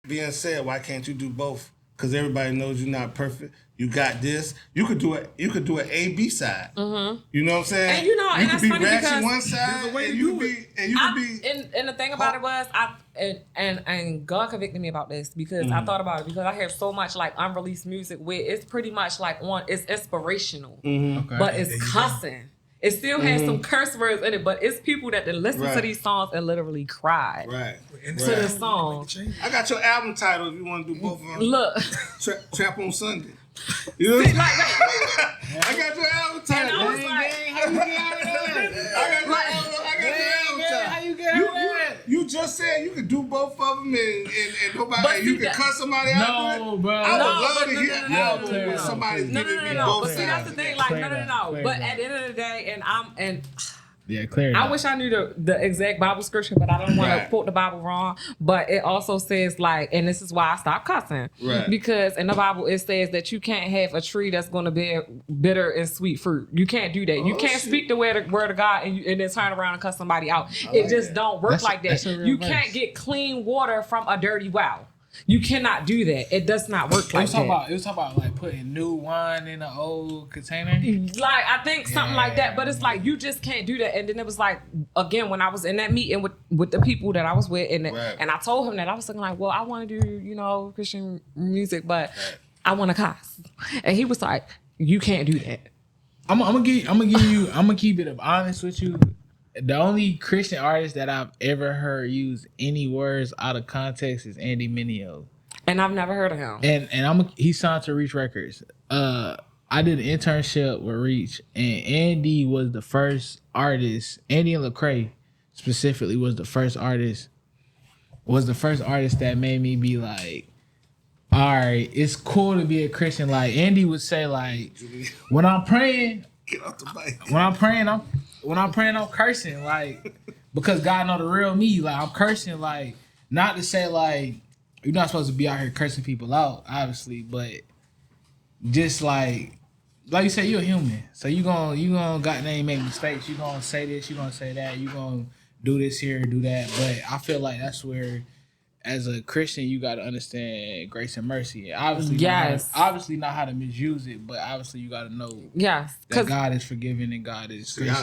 being said, why can't you do both? Because everybody knows you're not perfect. You got this. You could do it. You could do an A/B side. Mm-hmm. You know what I'm saying? And you know, and could that's be funny ratchet one side, and you could be. And the thing about it was, and God convicted me about this because I thought about it because I have so much like unreleased music where it's pretty much like it's inspirational, but it's cussing. It still has some curse words in it, but it's people that listen to these songs and literally cry to the song. I got your album title if you want to do both of them. Look. Trap on Sunday. You know what I'm saying? I got your album title. And I was like, how you get out of that? I got your album title. How you get out of that? You just said you could do both of them and nobody, and you could cut somebody out. No, bro. I would love to hear an album with somebody giving me both But sides. see, that's the thing. Like, no. But at the end of the day, clear. I wish I knew the exact Bible scripture, but I don't want to quote the Bible wrong. But it also says like, and this is why I stopped cussing. Right. Because in the Bible it says that you can't have a tree that's going to bear bitter and sweet fruit. You can't do that. You can't speak the word of God and then turn around and cuss somebody out. It just don't work like that. You can't get clean water from a dirty well. You cannot do that. It does not work like that. It was talking about like putting new wine in an old container. Like I think something like that, but it's like you just can't do that. And then it was like again when I was in that meeting with the people that I was with, and I told him that I was thinking like, well, I want to do Christian music, but I want to cuss, and he was like, you can't do that. I'm gonna keep it honest with you. The only Christian artist that I've ever heard use any words out of context is Andy Mineo. And I've never heard of him. And he's signed to Reach Records. I did an internship with Reach, and Andy was the first artist. Andy and Lecrae specifically was the first artist that made me be like, all right, it's cool to be a Christian. Like Andy would say, like, when I'm praying, get off the mic. When I'm praying, I'm cursing, like, because God know the real me. Like, I'm cursing, like, not to say, like, you're not supposed to be out here cursing people out, obviously, but just, like you said, you're a human. So you gonna goddamn make mistakes. You gonna say this, you gonna say that, you gonna do this here, do that. But I feel like that's where, as a Christian, you got to understand grace and mercy. Obviously not how to misuse it, but obviously you got to know that God is forgiving and God is gracious.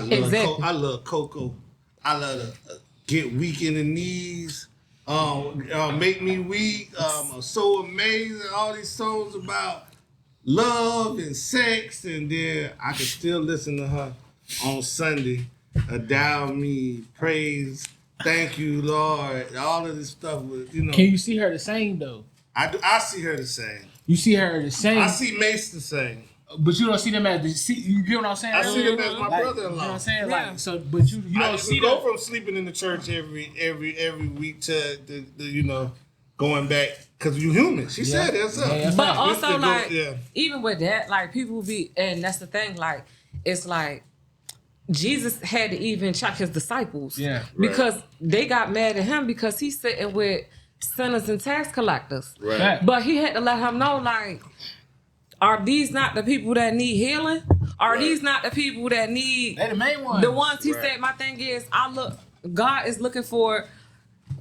I love Coco. I love to get weak in the knees, make me weak, so amazing. All these songs about love and sex, and then I can still listen to her on Sunday. Endow me, praise. Thank you, Lord. All of this stuff with, Can you see her the same though? I see her the same. You see her the same. I see Mace the same. But you don't see them as you get what I'm saying? I see them as my brother-in-law. You know what I'm saying? Yeah. Like so, but you don't see go from sleeping in the church every week to the going back because you human. She said that's up. Yeah, but also even with that, like people be, and that's the thing. Like it's like. Jesus had to even check his disciples because they got mad at him because he's sitting with sinners and tax collectors. Right. But he had to let him know, like, are these not the people that need healing? Are these not the people that need... They're the main ones. The ones he said, my thing is, God is looking for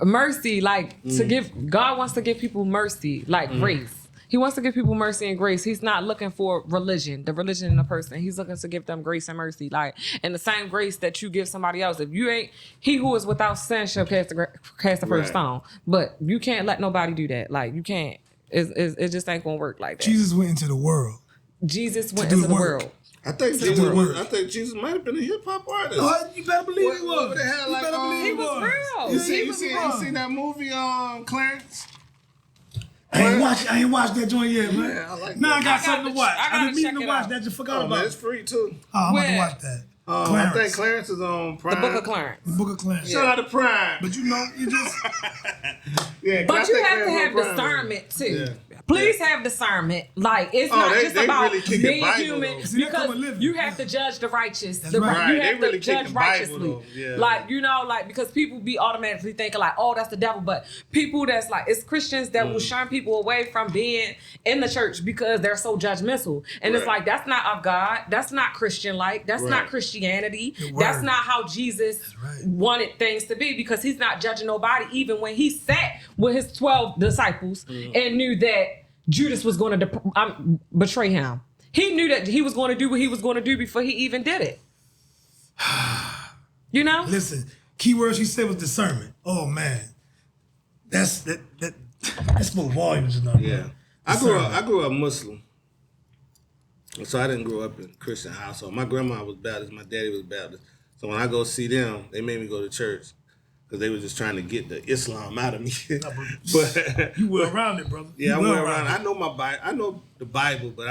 mercy, like, to give... God wants to give people mercy, like grace. He wants to give people mercy and grace. He's not looking for religion, the religion in a person. He's looking to give them grace and mercy. Like, and the same grace that you give somebody else. If you ain't, he who is without sin shall cast the first stone. But you can't let nobody do that. Like, you can't. It just ain't going to work like that. Jesus went into the world. Jesus went into the world. I think Jesus might have been a hip hop artist. Oh, you better believe he was. What the hell? Like, he was real. You seen that movie, Clarence? I ain't watched that joint yet, man. Yeah, I like now that. I got something to watch. I've been meaning to watch out. that. Just forgot about it. It's free too. Oh, I'm going to watch that. I think Clarence is on Prime. The Book of Clarence. The Book of Clarence. Shout out to Prime. But you just... Yeah, but you have to have discernment too. Yeah. Please have discernment. Like it's not just they about really kicking being Bible, human though. See, that's because common living. you have to judge the righteous. That's right. You Right, have they to really judge kicking Bible, righteously. though. Yeah. Like like because people be automatically thinking like, oh, that's the devil. But people that's like it's Christians that will shun people away from being in the church because they're so judgmental. And it's Right. like that's not of God. That's not Christian like. That's not Right. Christianity. Your That's word. not how Jesus right. wanted things to be because he's not judging nobody, even when he sat with his 12 disciples and knew that Judas was going to betray him. He knew that he was going to do what he was going to do before he even did it. You know? Listen, key word she said was discernment. Oh man, that spoke volumes enough. Yeah. I grew up Muslim. So I didn't grow up in a Christian household. My grandma was Baptist, my daddy was Baptist. So when I go see them, they made me go to church because they were just trying to get the Islam out of me. But You were around it, brother. yeah, I You went were around. it. I know my Bible. I know the Bible, but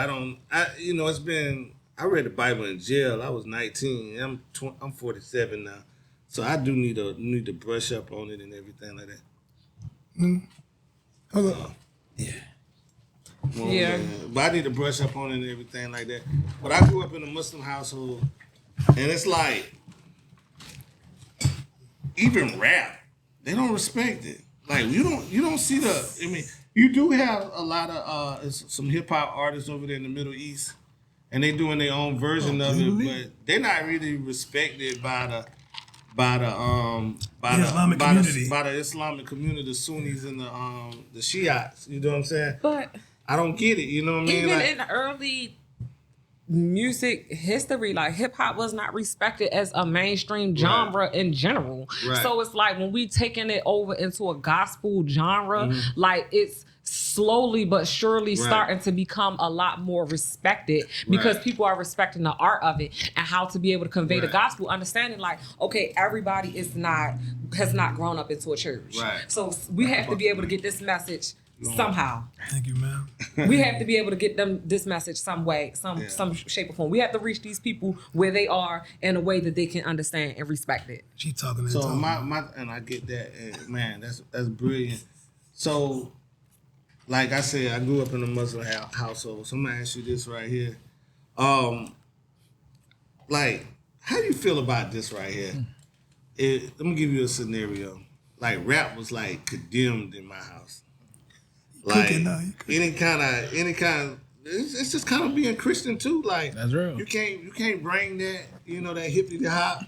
it's been. I read the Bible in jail. I was 19. I'm 47 now, so I do need to brush up on it and everything like that. Hold on. Yeah. Yeah. But I need to brush up on it and everything like that. But I grew up in a Muslim household, and it's like even rap, they don't respect it. Like you don't see the. I mean, you do have a lot of some hip hop artists over there in the Middle East, and they doing their own version of it, but they're not really respected by the Islamic community. by the Islamic community, the Sunnis and the Shiites. You know what I'm saying? But I don't get it. You know what I mean? even Like, in the early music history, like hip hop was not respected as a mainstream genre in general. Right. So it's like when we taking it over into a gospel genre, like it's slowly but surely starting to become a lot more respected because people are respecting the art of it and how to be able to convey the gospel, understanding like, okay, everybody has not grown up into a church. Right. So we have to be able to get this message somehow. Thank you, ma'am. We have to be able to get them this message some way, some shape or form. We have to reach these people where they are in a way that they can understand and respect it. She talking and so talking. my and I get that, and man, that's brilliant. So, like I said, I grew up in a Muslim household. So I'm gonna ask you this right here, like, how do you feel about this right here? Let me give you a scenario. Like, rap was like condemned in my house. Like Cooking now, you any kind of, it's just kind of being Christian too. Like That's real. You can't bring that that hippity hop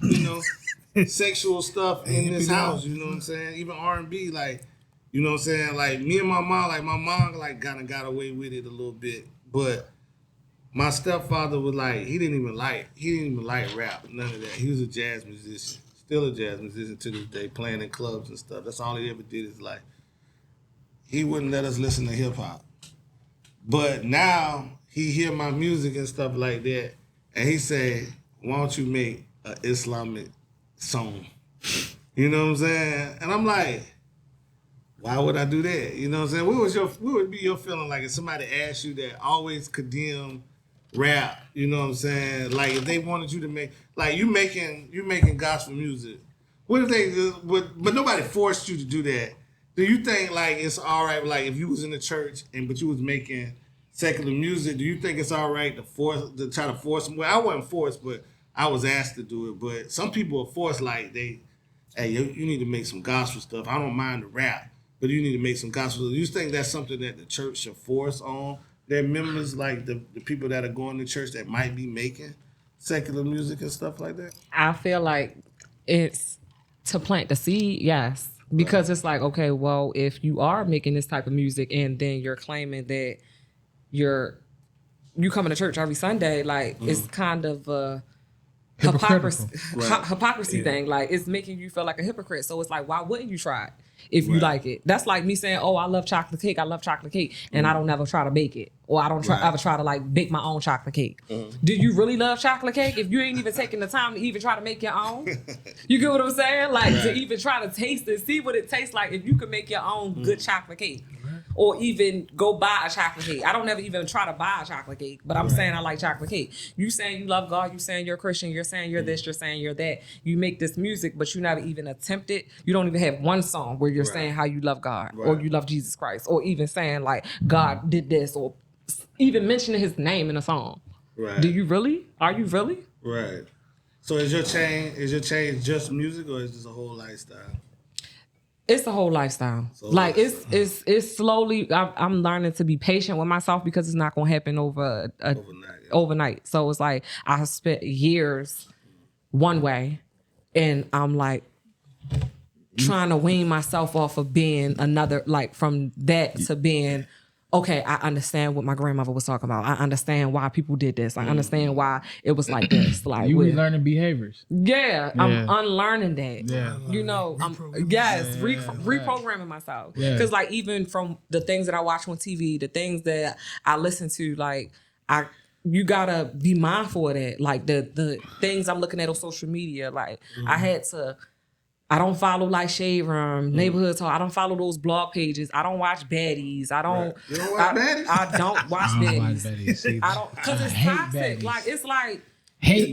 sexual stuff in this hippity house. hop. You know what I'm saying? Even R&B, like you know what I'm saying. Like me and my mom like kind of got away with it a little bit, but my stepfather was like he didn't even like rap, none of that. He was a jazz musician, still a jazz musician to this day, playing in clubs and stuff. That's all he ever did in his life. He wouldn't let us listen to hip hop. But now he hear my music and stuff like that, and he said, why don't you make an Islamic song? You know what I'm saying? And I'm like, why would I do that? You know what I'm saying? What would be your feeling like if somebody asked you that always condemn rap, you know what I'm saying? Like if they wanted you to make, like you making gospel music. What if they, but nobody forced you to do that. Do you think like it's all right, like if you was in the church but you was making secular music, do you think it's all right to try to force them? Well, I wasn't forced, but I was asked to do it. But some people are forced, like hey, you need to make some gospel stuff. I don't mind the rap, but you need to make some gospel. Do you think that's something that the church should force on their members, like the people that are going to church that might be making secular music and stuff like that? I feel like it's to plant the seed, yes. Because it's like, okay, well, if you are making this type of music and then you're claiming that you coming to church every Sunday, like it's kind of a hypocrisy thing. Like it's making you feel like a hypocrite. So it's like, why wouldn't you try it if you like it? That's like me saying, oh, I love chocolate cake, and I don't ever try to bake it, or I don't ever try to like bake my own chocolate cake. Do you really love chocolate cake if you ain't even taking the time to even try to make your own? You get what I'm saying? Like to even try to taste it, see what it tastes like if you can make your own good chocolate cake. or even go buy a chocolate cake. I don't never even try to buy a chocolate cake, but I'm saying I like chocolate cake. You saying you love God, you saying you're a Christian, you're saying you're this, you're saying you're that. You make this music, but you never even attempt it. You don't even have one song where you're saying how you love God or you love Jesus Christ, or even saying like God did this, or even mentioning his name in a song. Right. Do you really? Are you really? Right. So is your change just music, or is this a whole lifestyle? It's a whole lifestyle. So like it's slowly. I'm learning to be patient with myself because it's not gonna happen overnight. So it's like I spent years one way, and I'm like trying to wean myself off of being another, like from that to being. Okay, I understand what my grandmother was talking about. I understand why people did this. I understand why it was like this. Like you relearning behaviors. Yeah, I'm unlearning that. Yeah. You know, reprogramming myself. Because like even from the things that I watch on TV, the things that I listen to, like you gotta be mindful of that. Like the things I'm looking at on social media. Like I don't follow like Shade Room, Neighborhood Talk. I don't follow those blog pages. I don't watch baddies. I don't. You don't watch baddies? I don't watch baddies. I don't, because it's toxic. Baddies. Like it's like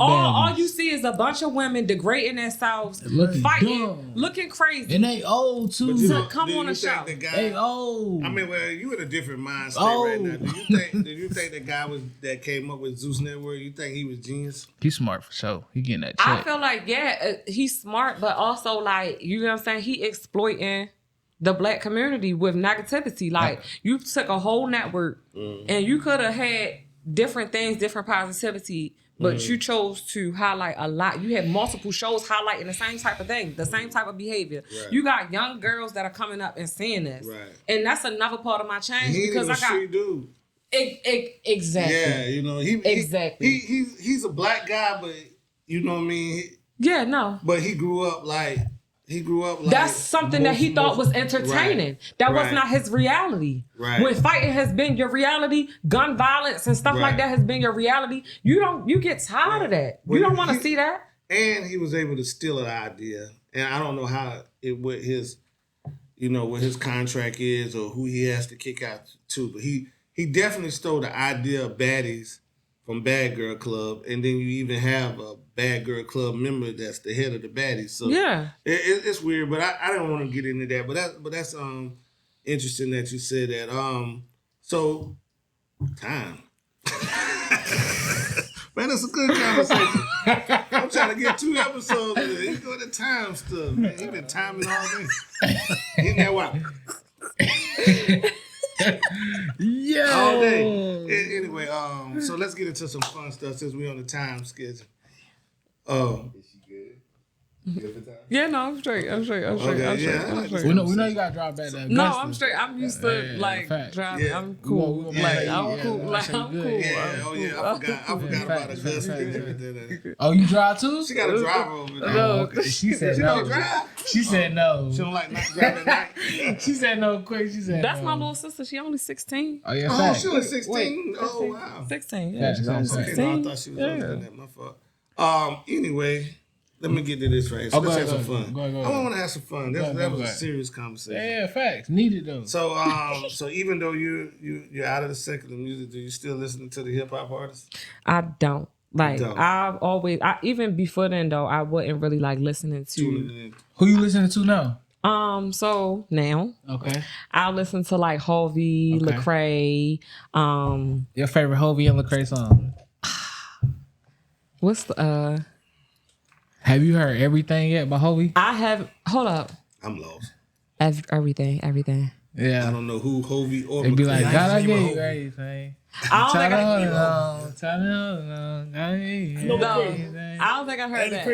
All you see is a bunch of women degrading themselves, Looking fighting, dumb. looking crazy. And they old too. To come on a show. They old. I mean, well, you in a different mindset Oh. right now. Did you think the guy that came up with Zeus Network? You think he was genius? He's smart for sure. He getting that check. I feel like he's smart, but also like you know what I'm saying. He exploiting the black community with negativity. Like you took a whole network and you could have had different things, different positivity. But you chose to highlight a lot. You had multiple shows highlighting the same type of thing, the same type of behavior. Right. You got young girls that are coming up and seeing this. Right. And that's another part of my change because I got street dude. Exactly. Yeah, you know, he's a black guy, but you know what I mean? But he grew up like that's something that he thought was entertaining. Right. That was not his reality. Right. When fighting has been your reality, gun violence and stuff like that has been your reality, you get tired of that. You don't want to see that. And he was able to steal an idea. And I don't know how what his contract is or who he has to kick out to, but he definitely stole the idea of baddies from Bad Girl Club, and then you even have a Bad Girl Club member that's the head of the baddies. So it's weird, but I don't want to get into that. But that's interesting that you said that. So time. Man, that's a good conversation. I'm trying to get 2 episodes of it. You go to time stuff, man. He been timing all day. Getting that wow. Yeah. All day. Anyway, so let's get into some fun stuff since we're on the time schedule. Is she good? Good for time? Yeah, no, I'm straight. I'm straight. We know you gotta drive back that. No, I'm straight. I'm used to driving. Yeah. I'm cool. I'm cool. I'm cool. I forgot about Augusta. Oh, you drive too? She got a driver over there. No, she said she no. Don't drive? She said no. She don't like not driving at night. She said no quick. She said that's no. my little sister. She only 16. Oh yeah. Oh, she was 16. Oh wow. 16. Yeah. Okay, no, I thought she was older than that. My fault. Anyway. Let me get to this right. So let's have some fun. Go ahead. I want to have some fun. That was a serious conversation. Yeah, facts. Needed though. So even though you're out of the secular music, do you still listen to the hip hop artists? I don't. I've always, even before then though, I wasn't really like listening to. Who you listening to now? So now, okay, I listen to like Hovey, Lecrae. Your favorite Hovey and Lecrae song? What's the Have you heard Everything yet by Hovey? I have. Hold up. I'm lost. Everything. Yeah. I don't know who Hovey or It'd be like, McClain. God, I gave you everything. I don't think I heard that.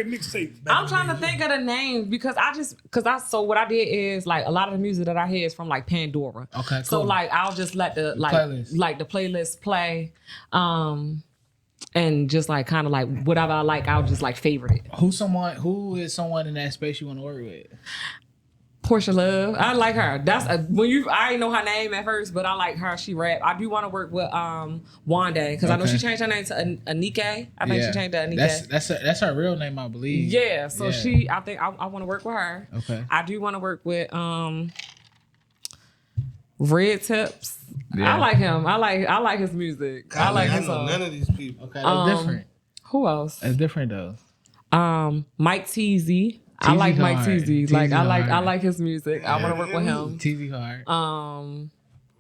I'm trying to think of the names because what I did is like a lot of the music that I hear is from like Pandora. Okay, cool. So like I'll just let the playlist play. And just like kind of like whatever I like, I'll just like favorite it. Who is someone in that space you want to work with? Portia Love, I like her. I didn't know her name at first, but I like her. She rap. I do want to work with Wanda because I know she changed her name to Anike. I think she changed to Anike. That's her real name, I believe. Yeah. So I think I want to work with her. Okay. I do want to work with Red Tips. Yeah. I like him. I like his music. I like I his know song. none of these people. Okay, that's different. Who else? That's different though. Mike Teezy. I like Mike hard. Teezy. Teezy Like I hard. like his music. I want to work with him. TV hard.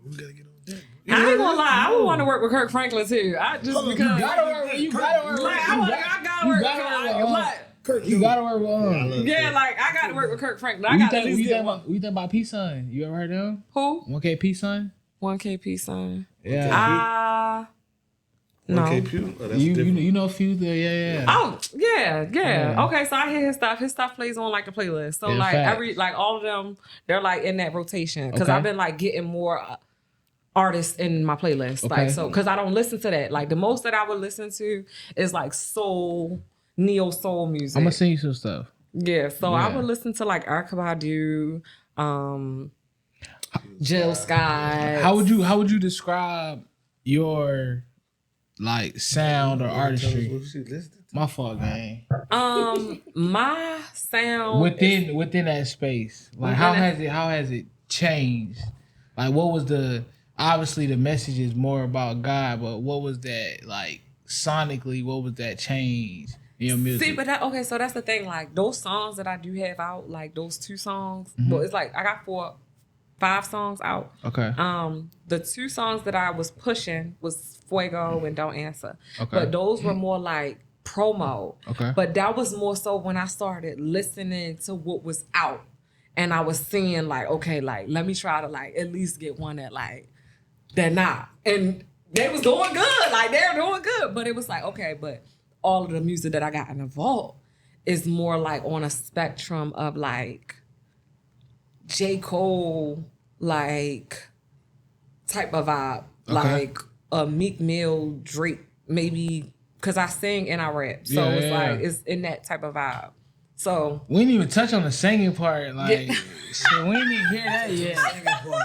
We gotta get on that. I ain't gonna lie. I would want to work with Kirk Franklin too. I just because You gotta work with. You gotta work with. like I gotta work with Kirk, You gotta work with. yeah, like I got to work with Kirk Franklin. I got to at least get one. We think about P Son. You ever heard of him? Who? 1K P Son. 1KP son. Yeah. No. Okay, Pew? Oh, that's you different. you know Few there, yeah. Oh yeah. Yeah. Okay, so I hear his stuff. His stuff plays on like the playlist. So Yeah, like facts. all of them, they're like in that rotation because Okay. I've been like getting more artists in my playlist. Okay. Like so because I don't listen to that. Like the most that I would listen to is like soul, neo soul music. I'm gonna send you some stuff. Yeah, so I Yeah. would listen to like Erykah Badu, Jill Scott. How would you describe your like sound or artistry? What she listening to? My fault, gang. My sound Within that space, like how has it changed? Like what was obviously the message is more about God, but what was that like sonically? What was that change in your music? See, but so that's the thing. Like those songs that I do have out, like those 2 songs. Well, it's like I got 5 songs out. Okay. The 2 songs that I was pushing was Fuego and Don't Answer. Okay. But those were more like promo. Okay. But that was more so when I started listening to what was out. And I was seeing like, okay, like let me try to like at least get one that like they're not. And they was doing good. Like they're doing good. But it was like, okay, but all of the music that I got in the vault is more like on a spectrum of like J. Cole, like type of vibe. Okay. Like a Meek Mill, Drake, maybe because I sing and I rap. So Yeah, it's yeah. like it's in that type of vibe. So We didn't even touch on the singing part. Like, shit, we didn't even hear that yet.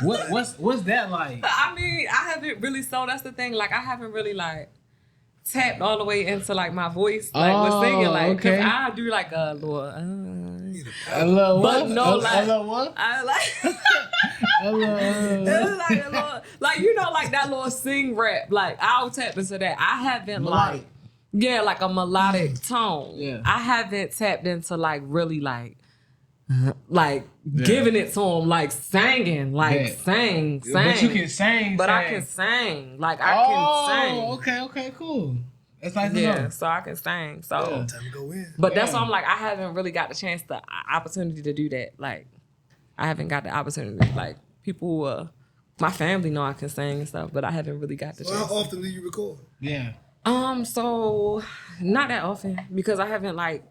What's that like? I mean, I haven't really. So that's the thing. Like, I haven't really like tapped all the way into like my voice, like with singing, like because okay. I do like a little. I love But what? no, like I love what? I like. I love. It's like a little, like you know, like that little sing rap. Like I'll tap into that. I haven't Melodic. like a melodic tone. Yeah. I haven't tapped into like really like giving it to them, like singing, like Yeah. sing. But you can sing. But I sing. can sing. Like I can sing. Okay, cool. That's nice to Yeah, know. so I can sing. So, Yeah. Time to go in. but that's why I'm like, I haven't really got the chance, the opportunity to do that. Like, I haven't got the opportunity. Like, people, my family know I can sing and stuff, but I haven't really got the So how chance. often do you record? Yeah. So not that often because I haven't like.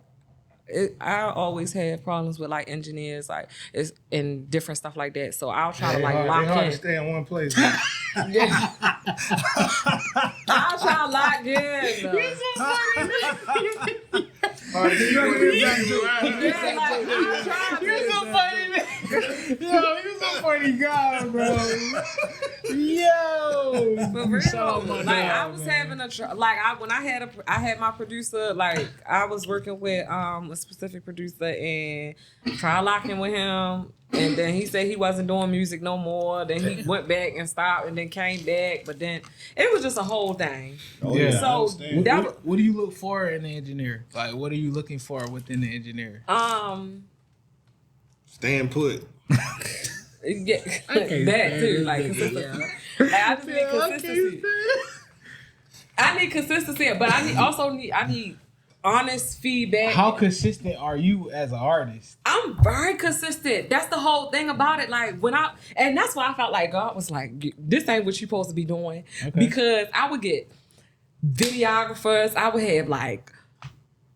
I always have problems with like engineers, like it's and different stuff like that. So I'll try to like lock It's hard in. to stay in one place. Yeah. I'll try to lock in. You're so funny. Hard to keep it back Yeah, like, I'll try to. You're so funny, man. Yo, you're so funny guy, bro. Yo. For real, Shout out my like dog, I was man. having when I had my producer, like I was working with a specific producer and tried locking with him, and then he said he wasn't doing music no more. Then he went back and stopped, and then came back, but then it was just a whole thing. Oh, Yeah. yeah. I So understand. that What do you look for in the engineer? Like, what are you looking for within the engineer? Staying put. yeah, Okay, that too, yeah. like consistency. Like, I just need consistency. I need consistency, but I need honest feedback. How consistent are you as an artist? I'm very consistent. That's the whole thing about it. Like and that's why I felt like God was like, this ain't what you're supposed to be doing. Okay. Because I would get videographers. I would have like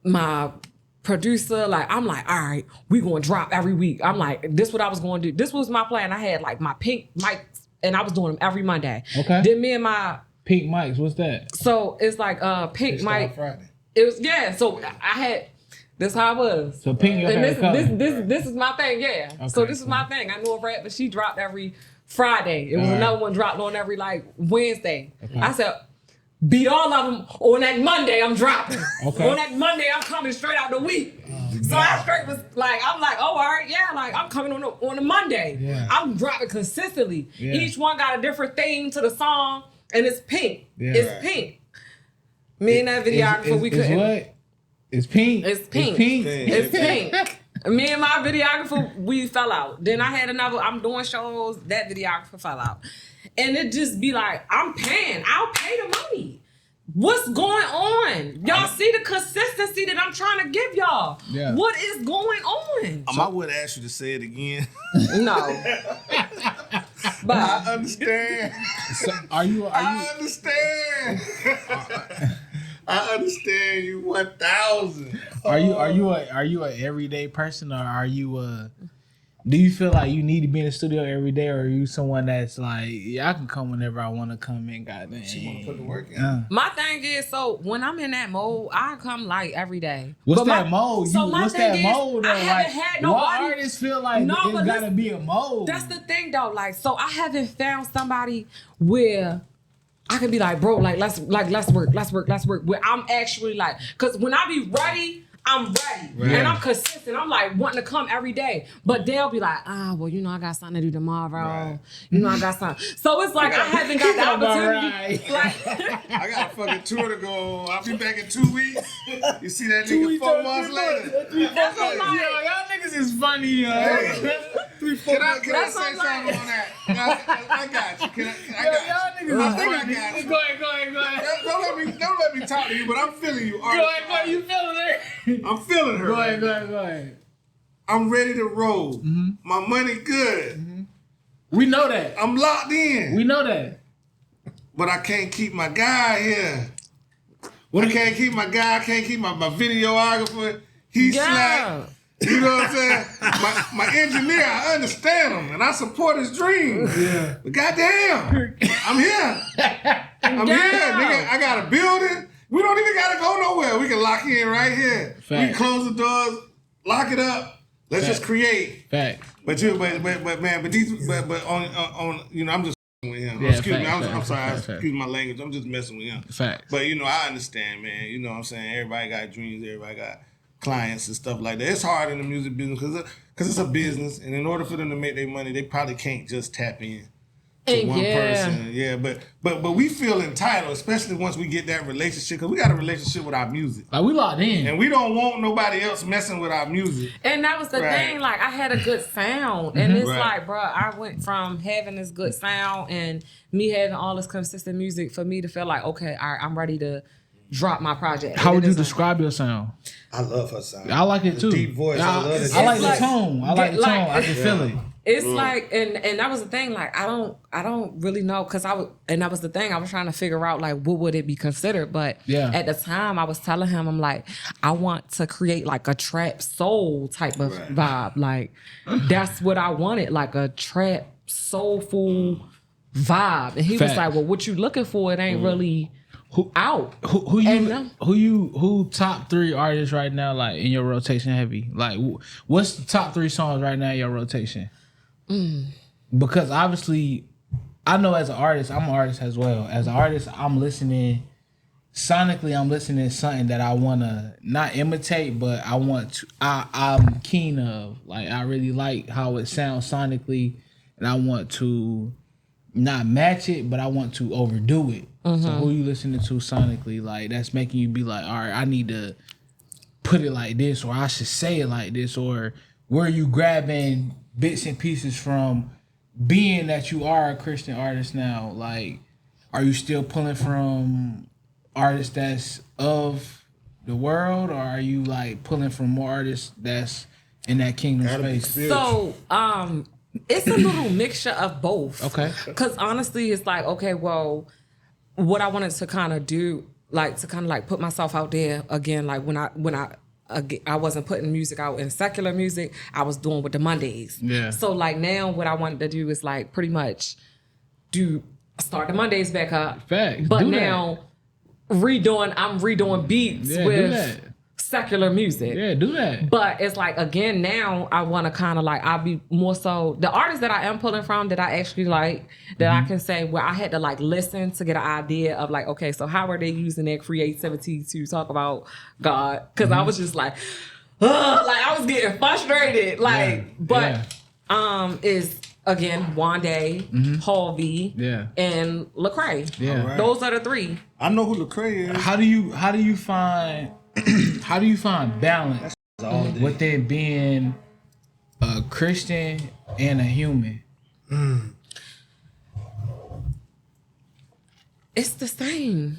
my producer. Like, I'm like, all right, we going to drop every week. I'm like, this what I was going to do. This was my plan. I had like my pink mics and I was doing them every Monday. Okay. Then me and my, Pink mics, what's that? so it's like pink Freestyle mic. Friday. It was, yeah. So I had, this how it was. So pink, And okay, this is my thing, yeah. So Okay, this is my thing. I knew a rapper, she dropped every Friday. It was All right. another one dropped on every like Wednesday. Okay. I said, beat all of them. On that Monday, I'm dropping. Okay. On that Monday, I'm coming straight out the week. So I straight was like, I'm like, oh, all right, yeah, like I'm coming on a Monday. Yeah. I'm dropping consistently. Yeah. Each one got a different theme to the song, and it's pink. Yeah. It's pink. Me and that videographer, we couldn't. It's what? It's pink. It's pink. It's pink. It's pink. Me and my videographer, we fell out. Then I had another, I'm doing shows, that videographer fell out. And it just be like, I'm paying. I'll pay the money. What's going on? Y'all see the consistency that I'm trying to give y'all. Yeah. What is going on? I would ask you to say it again. No. But I understand. So I understand. I understand you 1,000. Are you a everyday person, or are you a? Do you feel like you need to be in the studio every day, or are you someone that's like, yeah, I can come whenever I want to come in? Goddamn. She want to put the work in. my thing is, so when I'm in that mode, I come like every day. What's But that my- mode? So my What's thing that is, mode though? I haven't Like, had what nobody. artists feel like No, it's but gotta be a mode? That's the thing though. Like, so I haven't found somebody where I can be like, bro, like let's work. Where I'm actually like, cause when I be ready, I'm ready. And I'm consistent. I'm like wanting to come every day. But they'll be like, well, you know, I got something to do tomorrow. Right. You know, I got something. So it's like I haven't got the opportunity. Like, I got a fucking tour to go. I'll be back in 2 weeks. You see that nigga 4 months later? that's what I'm Yo, like. y'all niggas is funny, yo. Can I say That's what I'm something like. on that? I got you. I Yo, got y'all you. niggas I is think I funny. got you. Go ahead. Don't let me talk to you, but I'm feeling you. Go ahead. You feeling it? I'm feeling her. Go ahead. I'm ready to roll. My money good. We know that. I'm locked in. We know that. But I can't keep my guy here. I can't keep my guy. I can't keep my videographer. He's slack. You know what I'm saying? My engineer, I understand him and I support his dreams. Yeah. But goddamn, I'm here. I'm here, nigga. I got a building. We don't even gotta go nowhere. We can lock in right here. Fact. We can close the doors, lock it up. Let's just create. Fact. But on you know, I'm just with him. Yeah, Excuse me, fact, I'm sorry. fact. Excuse my language. I'm just messing with him. Fact. But you know, I understand, man. You know what I'm saying? Everybody got dreams. Everybody got clients and stuff like that. It's hard in the music business because it's a business, and in order for them to make their money, they probably can't just tap in to one person. Yeah, but we feel entitled, especially once we get that relationship, because we got a relationship with our music. Like, we locked in. And we don't want nobody else messing with our music. And that was the Right. thing, like I had a good sound. And it's Right. like, bro, I went from having this good sound and me having all this consistent music for me to feel like, okay, all right, I'm ready to drop my project. How And would it you isn't- describe your sound? I love her sound. I like it too. Deep voice. I love it. I like the like- tone. I like the tone. I can feel it. It's like, and that was the thing. Like, I don't really know, because and that was the thing. I was trying to figure out like what would it be considered. But Yeah. at the time, I was telling him, I'm like, I want to create like a trap soul type of vibe. Like, that's what I wanted, like a trap soulful vibe. And he was Fact. like, well, what you looking for? It ain't really out. Who top 3 artists right now, like in your rotation heavy? Like, what's the top 3 songs right now in your rotation? Because obviously, I know as an artist, I'm an artist as well. As an artist, I'm listening sonically. I'm listening to something that I want to not imitate, but I want to. I'm keen of. Like, I really like how it sounds sonically, and I want to not match it, but I want to overdo it. So who you listening to sonically, like, that's making you be like, all right, I need to put it like this, or I should say it like this, or where you grabbing bits and pieces from, being that you are a Christian artist now? Like, are you still pulling from artists that's of the world, or are you like pulling from more artists that's in that kingdom space? So, it's a little mixture of both. Okay. Because honestly, it's like, okay, well, what I wanted to kind of do, like to kind of like put myself out there again, like when I wasn't putting music out in secular music, I was doing with the Mondays. Yeah. So like now, what I wanted to do is like pretty much start the Mondays back up. Facts. But Do that. now I'm redoing beats Yeah, do with that. secular music. Yeah, do that. But it's like, again, now I want to kind of like, I'll be more so the artists that I am pulling from that I actually like, that I can say where I had to like listen to get an idea of like, okay, so how are they using their creativity to talk about God? Because I was just like, ugh, like I was getting frustrated. Like, is again Wande, Harvey, and Lecrae. Yeah. Right. Those are the three. I know who Lecrae is. How do you find how do you find balance within being a Christian and a human? It's the same.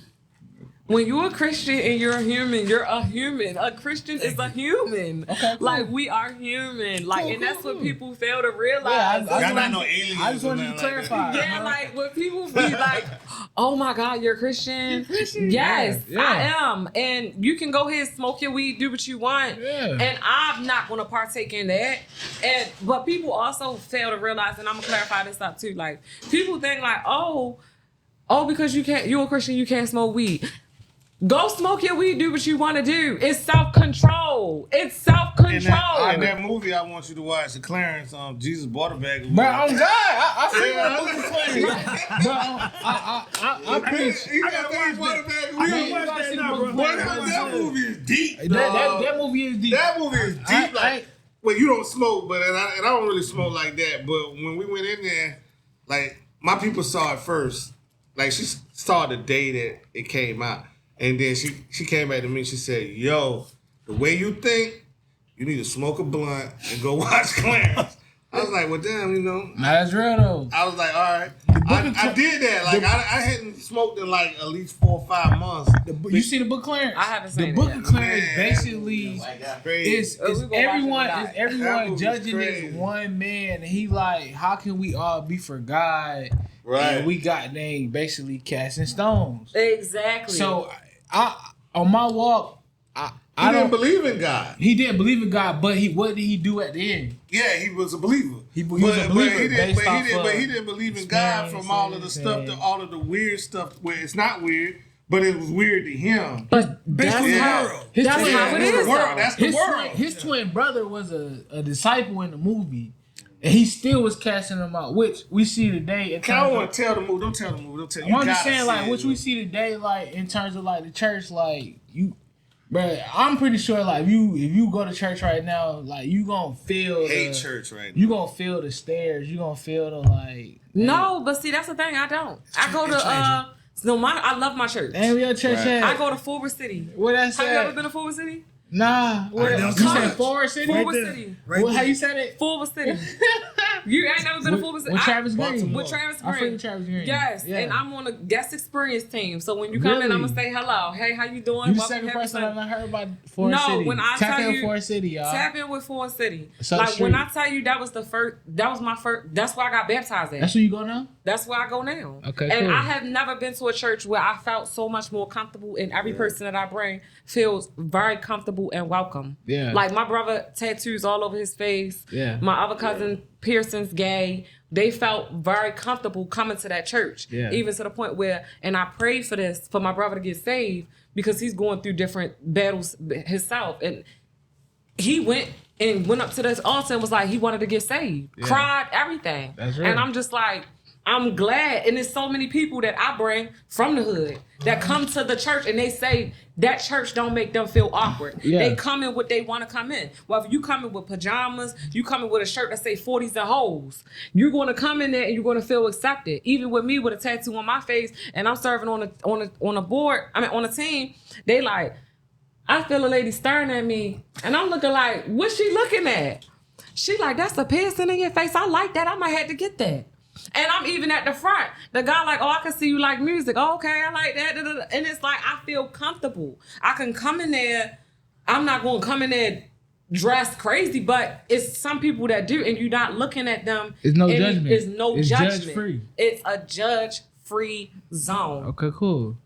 When you're a Christian and you're a human, you're a human. A Christian is a human. Okay, cool. Like, we are human. Like, Cool, and that's cool. what people fail to realize. I Y'all not no aliens. I just or wanted to nothing like clarify. Yeah, like when people be like, "Oh my God, you're a Christian." Yes, Yeah. I am, and you can go ahead, smoke your weed, do what you want, Yeah. and I'm not gonna partake in that. But people also fail to realize, and I'm gonna clarify this up too. Like, people think like, "Oh, because you're a Christian, you can't smoke weed." Go smoke your weed, do what you want to do. It's self-control. It's self-control. In that movie I want you to watch, the Clarence, Jesus bought a bag of weed. Bro, I'm God. I feel that movie. Bro, I preach. He got a bought a bag of I weed. mean, watch that now, bro. That movie is deep. That movie is deep. That movie is deep. Well, you don't smoke, but and I don't really smoke like that. But when we went in there, like my people saw it first. Like she saw the day that it came out. And then she came back to me. She said, "Yo, the way you think, you need to smoke a blunt and go watch Clarence." I was like, "Well, damn, you know." Nah, that's real though. I was like, "All right." I did that. Like I hadn't smoked in like at least 4 or 5 months. You see the book Clarence? I haven't seen the it book yet. of Clarence Man, basically Crazy. is we gonna watch it tonight. everyone That movie's judging crazy. this one man, and he like, how can we all be for God? Right. And we got named basically casting stones. Exactly. So I on my walk, I He didn't don't believe in God. He didn't believe in God, but what did he do at the end? Yeah, he was a believer. He was a believer he didn't, based off but of he didn't believe in God from all of the stuff, all of the weird stuff where it's not weird, but it was weird to him. but that's on the how, world. His that's twin- how it That's is. the world. though. That's the world. His twin brother was a disciple in the movie, and he still was casting them out, which we see today. I don't want to tell the movie. Don't tell the movie. Don't tell. You I'm just gotta saying, see like, it, which we man. see today, like in terms of like the church, like you, bro. I'm pretty sure, like, if you go to church right now, like you gonna feel hate the, church right now. You gonna feel the stares. You gonna feel the like. No, but see, that's the thing. I don't. I go to I love my church. Damn, your church Right. at. I go to Forward City. Where that's Have you ever at? been to Forward City? Nah. Where know you college. said Forward City? Right Forward there. City. Right Well, how there. you said it? Forward City. You ain't never been to Forward City? With Travis Green. With Travis I Green. freaking Travis Green. Yes, Yeah. and I'm on a guest experience team. So when you come in, Really? I'm gonna say hello. Hey, how you doing? You the Welcome, second happy person Sunday. I've heard about Forward No, City. when I Tap tell in you- Forward City, y'all. Tap in with Forward City. So like straight. when I tell you that was my first. That's where I got baptized at. That's where you go now? That's where I go now. Okay, And cool. I have never been to a church where I felt so much more comfortable, and every person that I bring feels very comfortable and welcome. Yeah. Like my brother, tattoos all over his face. Yeah. My other cousin, Pearson's gay. They felt very comfortable coming to that church. Yeah. Even to the point where, and I prayed for this, for my brother to get saved because he's going through different battles himself. And he went up to this altar and was like, he wanted to get saved. Yeah. Cried, everything. That's right. And I'm just like, I'm glad. And there's so many people that I bring from the hood that come to the church and they say that church don't make them feel awkward. Yeah. They come in what they want to come in. Well, if you come in with pajamas, you come in with a shirt that say 40s and hoes, you're going to come in there and you're going to feel accepted. Even with me with a tattoo on my face and I'm serving on a board, on a team, they like, I feel a lady staring at me and I'm looking like, what's she looking at? She like, that's a piercing in your face. I like that. I might have to get that. And I'm even at the front. The guy like, oh, I can see you like music. Oh, okay, I like that. And it's like, I feel comfortable. I can come in there. I'm not going to come in there dressed crazy, but it's some people that do, and you're not looking at them. It's no judgment. It's no It's judgment. judge-free. It's a judge-free zone. Okay, cool.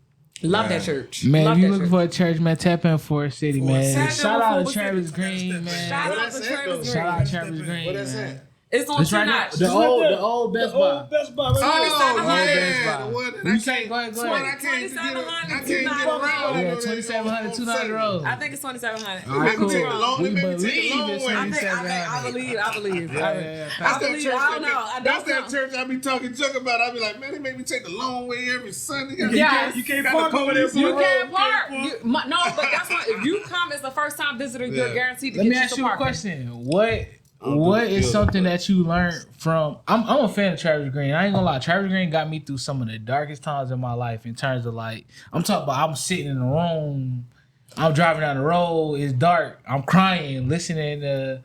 Love that church. Man, Love if you that looking church. for a church, man, tap in Forest City, man. Tap in Shout with out to Forest Travis City. Green, Shout man. Shout What out that's to it, Travis though? Green. Shout out to Travis Green, What that's man. that? It's on It's two right now. notch. The old Best Buy. Best Buy. Oh, $2,700. yeah, the one that You I say, go ahead. one I can't get around. Yeah, 2700, 200 rolls. I think it's 2,700. All right, Maybe take the cool. long- We maybe take the believe long it's way. I believe. 2700. That's I that believe. church. I don't know. That's that church I be talking junk about. I be like, man, they make me take the long way every Sunday. Yes. You can't Got park the over there. police You on can't the park. road, No, but that's what. If you come as a first time visitor, you're Yeah. guaranteed to Let get me you ask some you a parking. question. What do is the something field, that you learned from? I'm a fan of Travis Green. I ain't gonna lie. Travis Green got me through some of the darkest times in my life in terms of like, I'm talking about I'm sitting in the room, I'm driving down the road, it's dark, I'm crying, listening to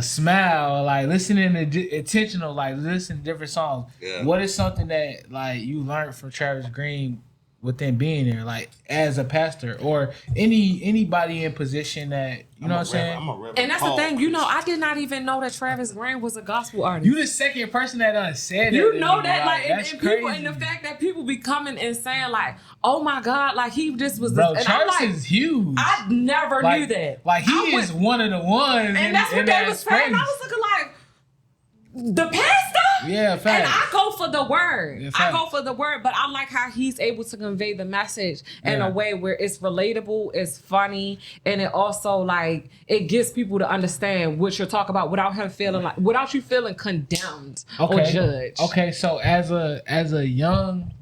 Smile, like listening to intentional, like listen to different songs. Yeah. What is something that like you learned from Travis Green within being there, like as a pastor or anybody in position that you know what I'm saying? I'm a Reverend And that's Paul the thing, you know, Christian. I did not even know that Travis Green was a gospel artist. You the second person that done said You that. know to me, that, like, and that's people, crazy. and the fact that people be coming and saying, like, "Oh my God," like he just was. Bro, this, and I'm Travis like, is huge. I never like, knew that. Like he I is went- one of the ones. and that's what they was saying. I was looking like the pastor. Yeah, And facts. I go for the word. Yeah, I facts. go for the word, but I like how he's able to convey the message in Yeah. a way where it's relatable, it's funny, and it also like it gets people to understand what you're talking about without him feeling like without you feeling condemned or judged. Okay, so as a young,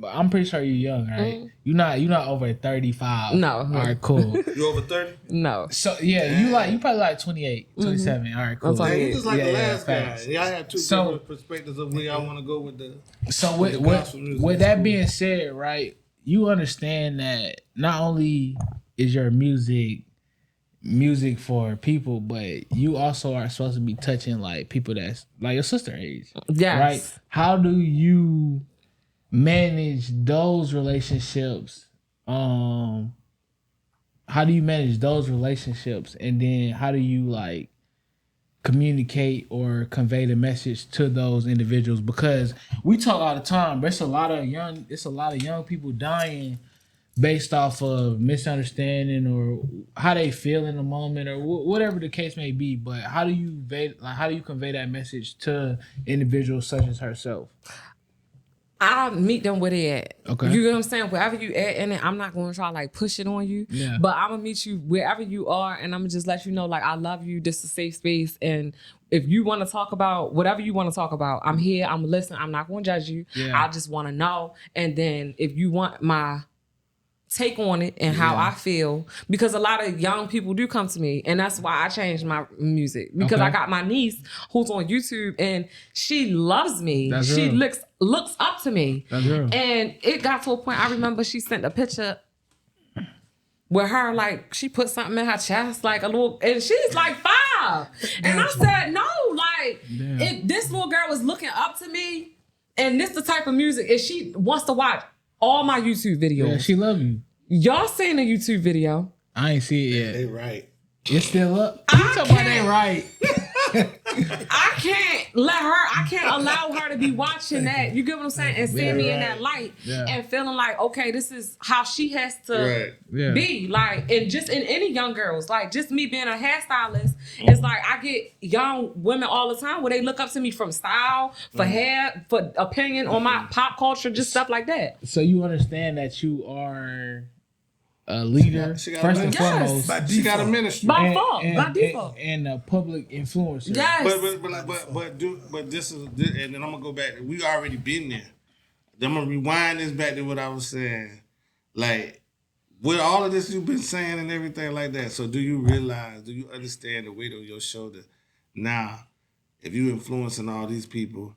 I'm pretty sure you're young, right? You're not over 35. No. All right, cool. You over 30? No. So yeah, you probably like 28, 27. All right, cool. I'm sorry. Man, you just like Yeah, the yeah, last guy. facts. Y'all have two So- different perspectives of where y'all want to go with the. So the gospel music. with that being said, right, you understand that not only is your music for people, but you also are supposed to be touching like people that's like your sister age. Yes. Right? How do you manage those relationships? How do you manage those relationships, and then how do you like communicate or convey the message to those individuals? Because we talk all the time, but it's a lot of young people dying based off of misunderstanding or how they feel in the moment or whatever the case may be. But how do you convey that message to individuals such as herself? I'll meet them where they at. Okay. You know what I'm saying? Wherever you at in it, I'm not going to try to like push it on you. Yeah. But I'm going to meet you wherever you are, and I'm going to just let you know, like, I love you. This is a safe space. And if you want to talk about whatever you want to talk about, I'm here. I'm listening. I'm not going to judge you. Yeah. I just want to know. And then if you want my take on it and how I feel, because a lot of young people do come to me, and that's why I changed my music, because Okay. I got my niece who's on YouTube and she loves me. That's She real. looks up to me. That's real. And it got to a point, I remember she sent a picture with her, like, she put something in her chest, like a little, and she's like 5. And I said, no, like, Damn. if this little girl was looking up to me, and this the type of music, if she wants to watch all my YouTube videos. Yeah, she love you. Y'all seen the YouTube video. I ain't see it They yet. right. It's still up. I You talking about can't- that right? I can't allow her to be watching that. You get what I'm saying? And seeing me in that light Yeah. and feeling like, okay, this is how she has to Right. Yeah. be. Like, and just in any young girls, like just me being a hairstylist, it's like I get young women all the time where they look up to me from style, for hair, for opinion on my pop culture, just stuff like that. So you understand that you are a leader She got first a and ministry. foremost, By She got a default. ministry. By fault, by default. and a public influencer. Yes. But this is, and then I'm gonna go back. We already been there. Then I'm gonna rewind this back to what I was saying. Like, with all of this you've been saying and everything like that. So do you understand the weight on your shoulder now? If you influencing all these people,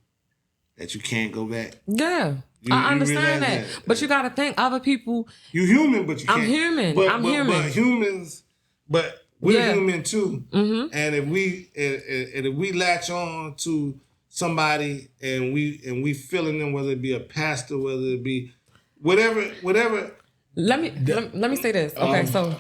that you can't go back. Yeah. You I understand realize that. that. But you gotta think other people. You human, but you I'm can't. human. But, I'm but, human. But humans, but we're Yeah. human too. Mm-hmm. And if we latch on to somebody and we feeling them, whether it be a pastor, whether it be whatever. Let me say this. Okay, so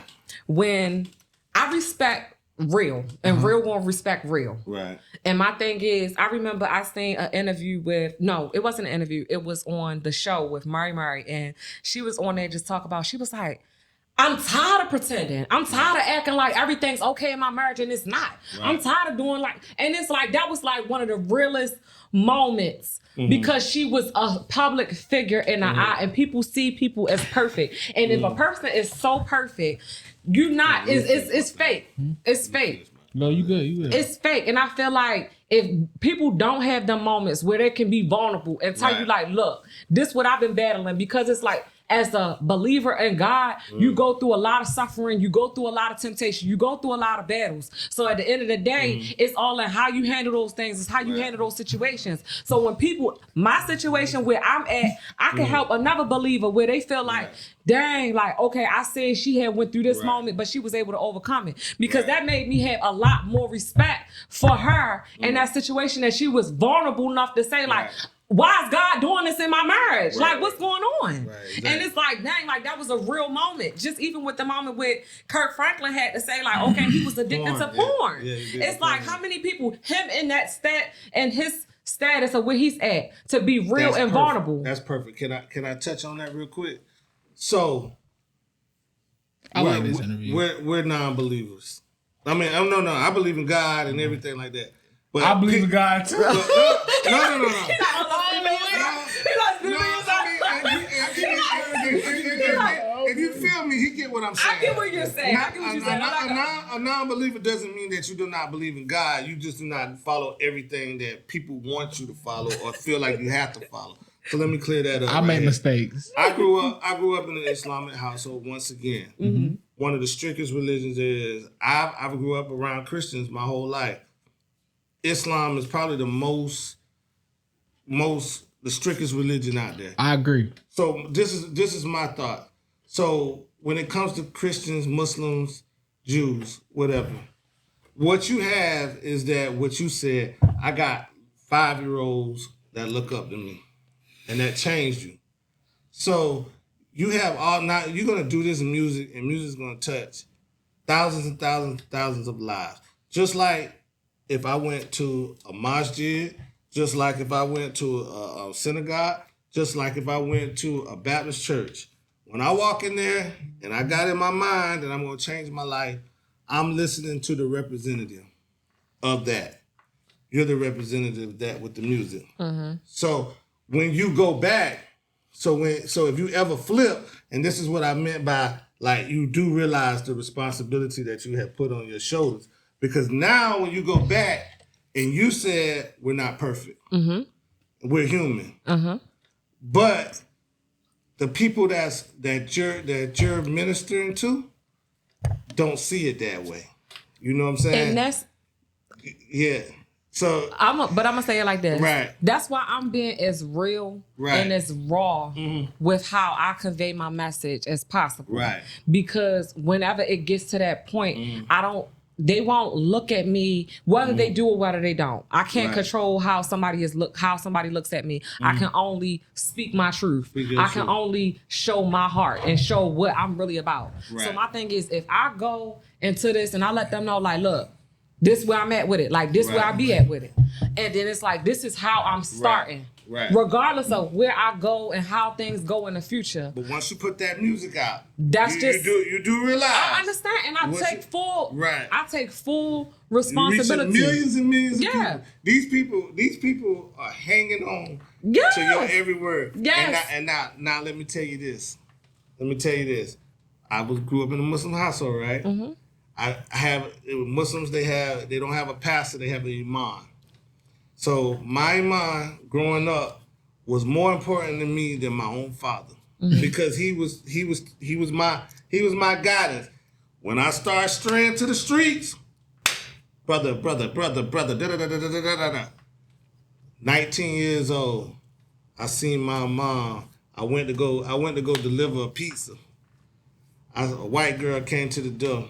when I respect real, and real gonna respect real. Right. And my thing is, I remember I seen an interview it wasn't an interview. It was on the show with Mari, and she was on there just talk about, she was like, I'm tired of pretending. I'm tired of acting like everything's okay in my marriage and it's not. Right. I'm tired of doing and it's like, that was like one of the realest moments because she was a public figure in the eye and people see people as perfect. And if a person is so perfect, it's fake. It's fake. No, you good. It's fake. And I feel like if people don't have them moments where they can be vulnerable and tell you like, look, this what I've been battling, because it's like, as a believer in God, you go through a lot of suffering, you go through a lot of temptation, you go through a lot of battles. So at the end of the day, it's all in how you handle those things, it's how you handle those situations. So when my situation where I'm at, I can help another believer where they feel like, dang, like, okay, I said she had went through this moment, but she was able to overcome it. Because that made me have a lot more respect for her in that situation, that she was vulnerable enough to say like, why is God doing this in my marriage? Like, what's going on? Right, exactly. And it's like, dang, like that was a real moment. Just even with the moment with Kirk Franklin had to say, like, okay, he was addicted to porn. It's like, how many people, him in that his status of where he's at, to be real and vulnerable. That's perfect. Can I touch on that real quick? So, I like this interview. We're non-believers. I mean, no, I believe in God and everything like that. But I believe in God too. No. If you feel me, he get what I'm saying. I get what you're saying. I get what you're saying. A non-believer doesn't mean that you do not believe in God. You just do not follow everything that people want you to follow or feel like you have to follow. So let me clear that up. I make mistakes. I grew up in an Islamic household. Once again, one of the strictest religions is I grew up around Christians my whole life. Islam is probably the the strictest religion out there. I agree. So this is my thought. So when it comes to Christians, Muslims, Jews, whatever, what you have is that what you said, I got 5-year-olds that look up to me, and that changed you. So you have now you're gonna do this in music, and music's gonna touch thousands and thousands and thousands of lives. Just like if I went to a masjid, just like if I went to a synagogue, just like if I went to a Baptist church. When I walk in there and I got in my mind that I'm going to change my life, I'm listening to the representative of that. You're the representative of that with the music. So when you go back, so if you ever flip, and this is what I meant by, like, you do realize the responsibility that you have put on your shoulders. Because now when you go back and you said we're not perfect, we're human, but the people that you're ministering to don't see it that way. You know what I'm saying? And that's So I'm gonna say it like this. Right. That's why I'm being as real and as raw with how I convey my message as possible. Right. Because whenever it gets to that point, they won't look at me, whether they do or whether they don't. I can't control how somebody looks at me. I can only speak my truth. I can only show my heart and show what I'm really about. Right. So my thing is, if I go into this and I let them know, like, look, this is where I'm at with it. Like, this is where I be at with it. And then it's like, this is how I'm starting. Right. Regardless of where I go and how things go in the future. But once you put that music out, you do realize. I understand, and I take full responsibility. You reach millions and millions of people. These people are hanging on to your every word. Yes. And now let me tell you this. I grew up in a Muslim household, right? I have Muslims. They don't have a pastor. They have an imam. So my imam growing up was more important to me than my own father because he was my guidance. When I started straying to the streets, brother, da da da da da. 19 years old, I seen my mom. I went to go deliver a pizza. A white girl came to the door.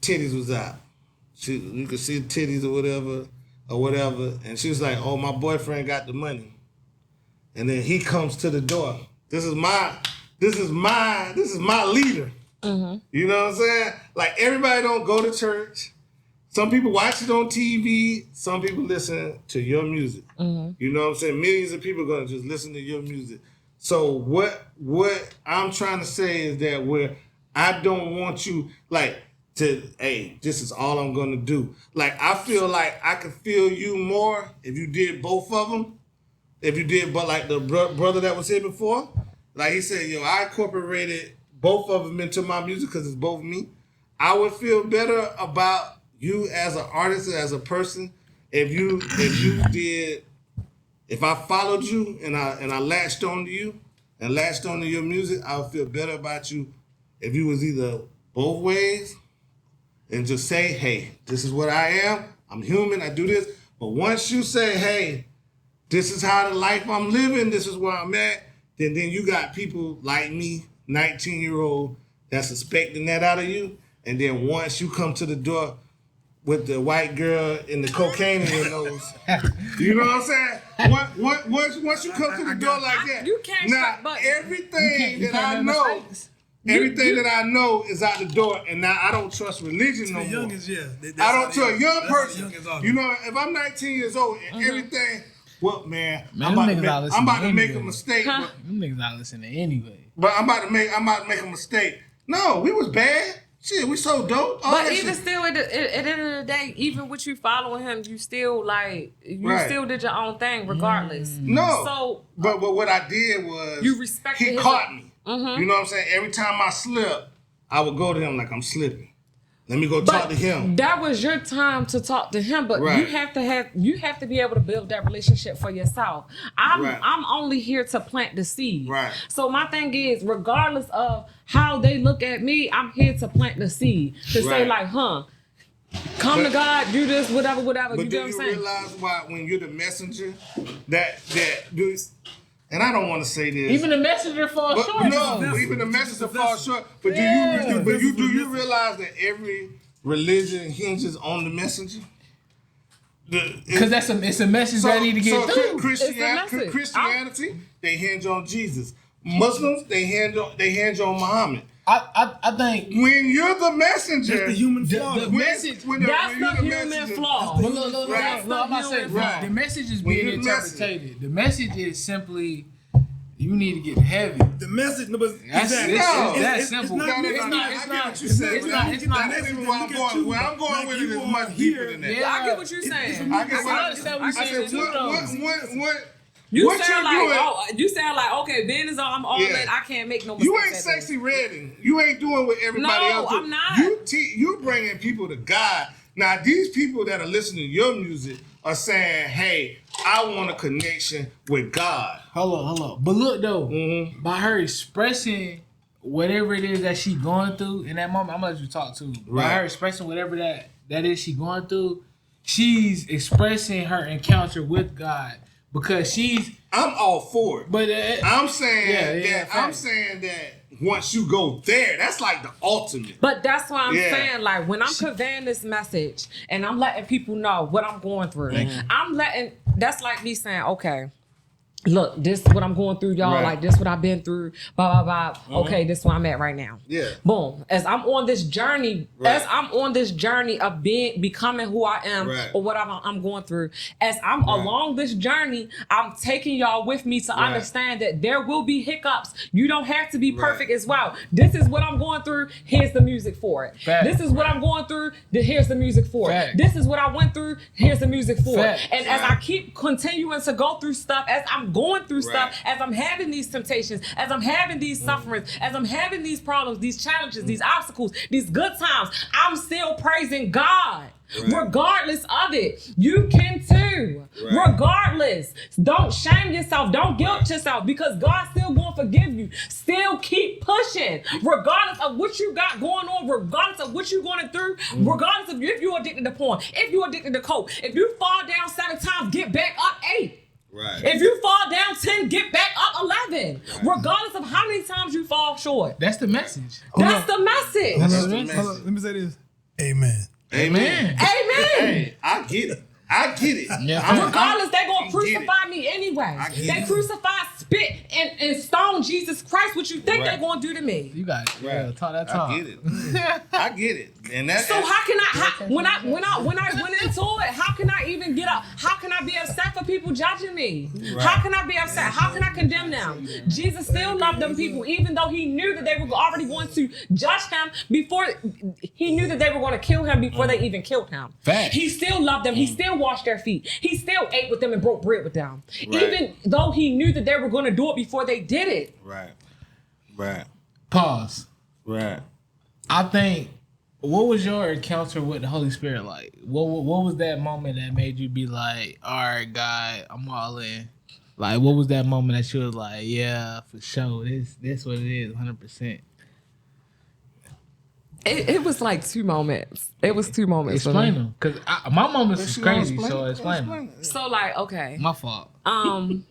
Titties was out. You could see the titties or whatever. And she was like, oh, my boyfriend got the money. And then he comes to the door. This is my leader. You know what I'm saying? Like, everybody don't go to church. Some people watch it on TV. Some people listen to your music. You know what I'm saying? Millions of people are going to just listen to your music. So what I'm trying to say is that I don't want you like to. Hey, this is all I'm gonna do. Like I feel like I could feel you more if you did both of them. If you did, but like the brother that was here before, like he said, yo, I incorporated both of them into my music because it's both me. I would feel better about you as an artist, as a person, if you did, if I followed you and I latched on to you and latched on to your music, I would feel better about you if you was either both ways and just say, hey, this is what I am. I'm human. I do this. But once you say, hey, this is how the life I'm living, this is where I'm at, then you got people like me, 19-year-old, that's expecting that out of you. And then once you come to the door with the white girl and the cocaine in your nose, you know what I'm saying? Once you come to the door like that, you can't now stop, but everything that I know, everything that I know is out the door, and now I don't trust religion no more. Youngest, yeah. I don't trust a young That's person. the youngest argument. You know, if I'm 19 years old and everything, well, man, I'm them about niggas to not make listening a mistake. Huh? Them niggas not listening anyway. But I'm about to make a mistake. No, we was bad. Shit, we so dope. All But that even shit. still, at the end of the day, even with you following him, you still Right. still did your own thing, regardless. No. So But what I did was You respected he his- caught me. You know what I'm saying? Every time I slip, I would go to him like I'm slipping. Let me go talk to him. that was your time to talk to him. But Right. you have to be able to build that relationship for yourself. Right. I'm only here to plant the seed. Right. So my thing is, regardless of how they look at me, I'm here to plant the seed. To say Right. like, come to But- God, do this, whatever. But You do know what I'm you saying? realize why when you're the messenger that dude, and I don't want to say this. Even the messenger falls But short. no, though. even the messenger falls short. But Yeah. do you realize that every religion hinges on the messenger? Because it's a message that need to get through. message. Christianity, they hinge on Jesus. Muslims, they hinge on Muhammad. I think When you're the messenger, That's the human flaw. the message. when That's you're the human messenger- flaw. But look, Right. I'm not saying Right. the message is When being you interpreted. The message is simply you need to get to heaven. The message, no, but That's exactly. it's that It's simple. not- No, no, It's no, not. no, It's I get not. what you said, It's but not. I- It's not. I get where I'm going. Where I'm going with it is much deeper than that. I get what you're saying. I get what I I understand what you're I saying said. too, You What sound you like doing- you sound like okay. Ben is I'm all Yeah. in. I can't make no mistakes. You ain't at sexy redding. You ain't doing what everybody No, else do. I'm not. You bringing people to God. Now these people that are listening to your music are saying, "Hey, I want a connection with God." Hold on. But look though, Mhm. by her expressing whatever it is that she going through in that moment, I'm gonna let you talk too. By Right. her expressing whatever that is she going through, she's expressing her encounter with God because I'm all for it. But I'm saying Yeah, I'm facts. saying that once you go there, that's like the ultimate. But that's why I'm Yeah. saying, like, when I'm conveying this message and I'm letting people know what I'm going through, that's like me saying, okay, look, this is what I'm going through, y'all. Right. Like, this is what I've been through, blah, blah, blah. Okay, this is where I'm at right now. Yeah. Boom. As I'm on this journey, Right. of becoming who I am Right. or what I'm going through, as I'm along this journey, I'm taking y'all with me to Right. understand that there will be hiccups. You don't have to be Right. perfect as well. This is what I'm going through. Here's the music for it. Fact. This is what I'm going through. Here's the music for it. Fact. This is what I went through. Here's the music for Fact. it. And as I keep continuing to go through stuff, as I'm going through stuff, Right. as I'm having these temptations, as I'm having these sufferings, as I'm having these problems, these challenges, these obstacles, these good times, I'm still praising God. Right. Regardless of it, you can too. Right. Regardless, don't shame yourself. Don't guilt yourself because God's still going to forgive you. Still keep pushing, regardless of what you got going on, regardless of what you're going through, regardless of if you're addicted to porn, if you're addicted to coke. If you fall down 7 times, get back up 8. Right. If you fall down 10, get back up 11. Regardless of how many times you fall short. that's the message. That's the message. That's Hold the on. message. Let me say this. Amen. Amen. Amen. Hey, I get it. Yeah. I'm- Regardless, they I gonna get crucify me anyway. I get They it. crucify spit and stone Jesus Christ, what you think Right. they're gonna do to me? You got it. Yeah, talk that talk. I get it. I get it. And that. So how can when I went into it, how can I even get up? How can I be upset for people judging me? Right. How can I be upset? How can I condemn them? Jesus still loved them people, even though he knew that they were already going to judge him before he knew that they were going to kill him before they even killed him. Facts. He still loved them. He still washed their feet. He still ate with them and broke bread with them. Right. Even though he knew that they were going to do it before they did it. Right. Right. Pause. Right. I think, what was your encounter with the Holy Spirit like? What was that moment that made you be like, all right, God, I'm all in? Like, what was that moment that you was like, yeah, for sure, this what it is, 100%? It was like 2 moments. It was 2 moments. Explain them, because my moments is You wanna crazy, so explain them. So like, okay. My fault. Um,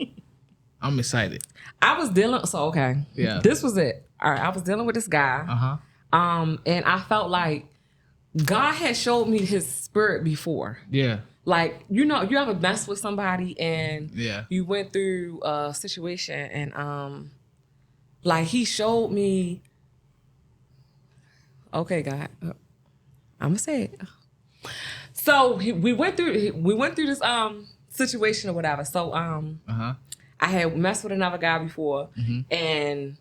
I'm excited. I was dealing. So okay. Yeah. This was it. All right. I was dealing with this guy. And I felt like God had showed me His spirit before. Yeah. Like, you know, you ever messed with somebody and Yeah. you went through a situation and like He showed me. Okay, God, I'm gonna say it. So we went through this situation or whatever. So I had messed with another guy before, and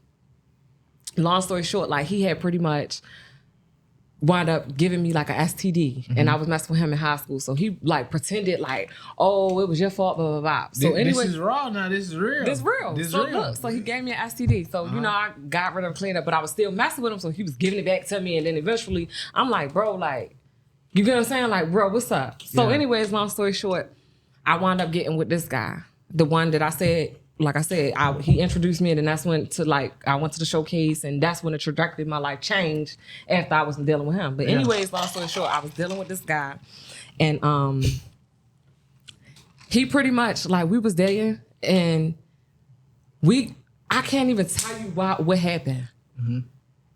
long story short, like he had pretty much wound up giving me like a STD, and I was messing with him in high school. So he like pretended like, oh, it was your fault, blah blah blah. So anyway, this is raw now. This is real. this real. This So real. look, so he gave me an STD. So you know, I got rid of him, cleaned up, but I was still messing with him. So he was giving it back to me, and then eventually, I'm like, bro, like, you get what I'm saying? Like, bro, what's up? So Yeah. anyways, long story short, I wound up getting with this guy, the one that I said. Like I said, he introduced me, and then that's when I went to the showcase, and that's when the trajectory of my life changed after I was dealing with him. But anyways, long story short, I was dealing with this guy, and he pretty much like we was dating, and I can't even tell you what happened.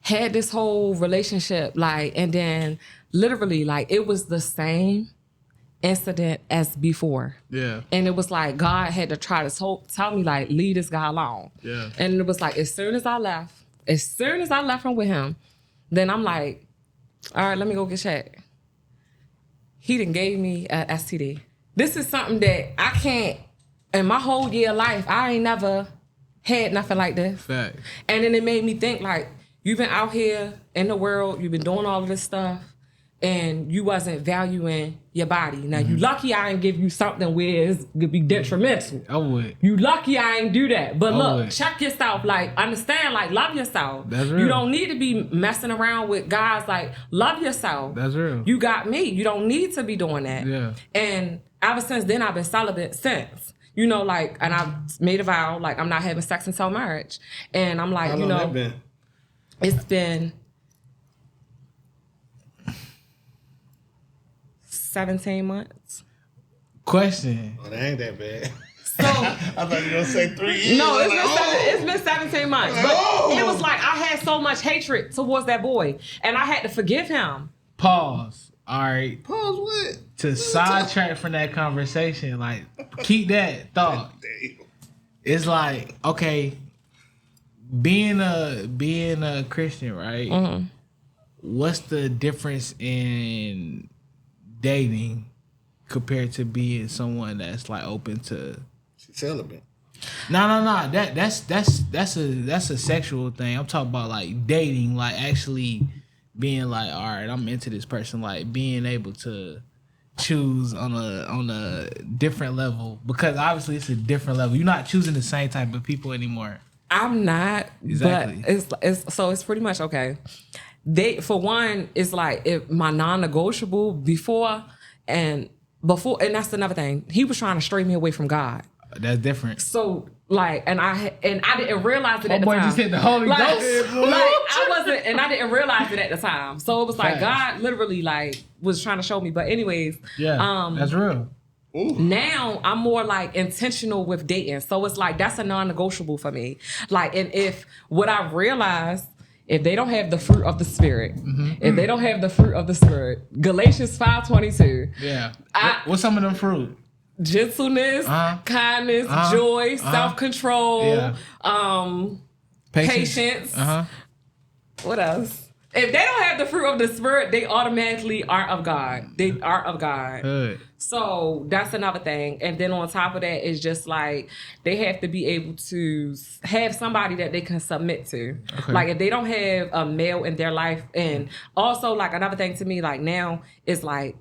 Had this whole relationship, like, and then literally like it was the same incident as before. Yeah. And it was like God had to try to tell me like leave this guy alone. Yeah. And it was like as soon as I left him with him, then I'm like, all right, let me go get checked. He done gave me a STD. This is something that I can't, in my whole year of life, I ain't never had nothing like this. Fact. And then it made me think like, you've been out here in the world, you've been doing all of this stuff, and you wasn't valuing your body. Now, you lucky I ain't give you something where it could be detrimental. I would. You lucky I ain't do that. But look, would. check yourself. Like, understand, like, love yourself. That's You real. don't need to be messing around with guys. Like, love yourself. That's real. You got me. You don't need to be doing that. Yeah. And ever since then, I've been celibate since. You know, like, and I've made a vow, like, I'm not having sex until marriage. And I'm like, How you long know, that been? it's been 17 months. Question. Oh, that ain't that bad. So I thought you were gonna say 3 years. no, I'm like, it's been 17 months. But it was like I had so much hatred towards that boy, and I had to forgive him. Pause. All right. Pause what? To sidetrack from that conversation, like keep that thought. Damn. It's like, okay, being a Christian, right? What's the difference in dating compared to being someone that's like open to? She's celibate. No. That's a sexual thing. I'm talking about like dating, like actually being like, all right, I'm into this person, like being able to choose on a different level, because obviously it's a different level. You're not choosing the same type of people anymore. I'm not, Exactly. but it's pretty much okay. For one, it's like if my non-negotiable before, and that's another thing. He was trying to stray me away from God. That's different. So like, and I didn't realize it My at the boy time. just hit the Holy like, Ghost. like I wasn't, and I didn't realize it at the time. So it was like Facts. God literally like was trying to show me. But anyways, Yeah, that's real. now I'm more like intentional with dating. So it's like that's a non-negotiable for me. Like, and if what I've realized, if they don't have the fruit of the spirit, if they don't have the fruit of the spirit, Galatians 5:22. Yeah. I- What's some of them fruit? gentleness, kindness, joy, self-control, patience. What else? If they don't have the fruit of the Spirit, they automatically aren't of God. They aren't of God. Good. So that's another thing. And then on top of that, it's just like they have to be able to have somebody that they can submit to. Okay. Like if they don't have a male in their life. And also like another thing to me, like now is like,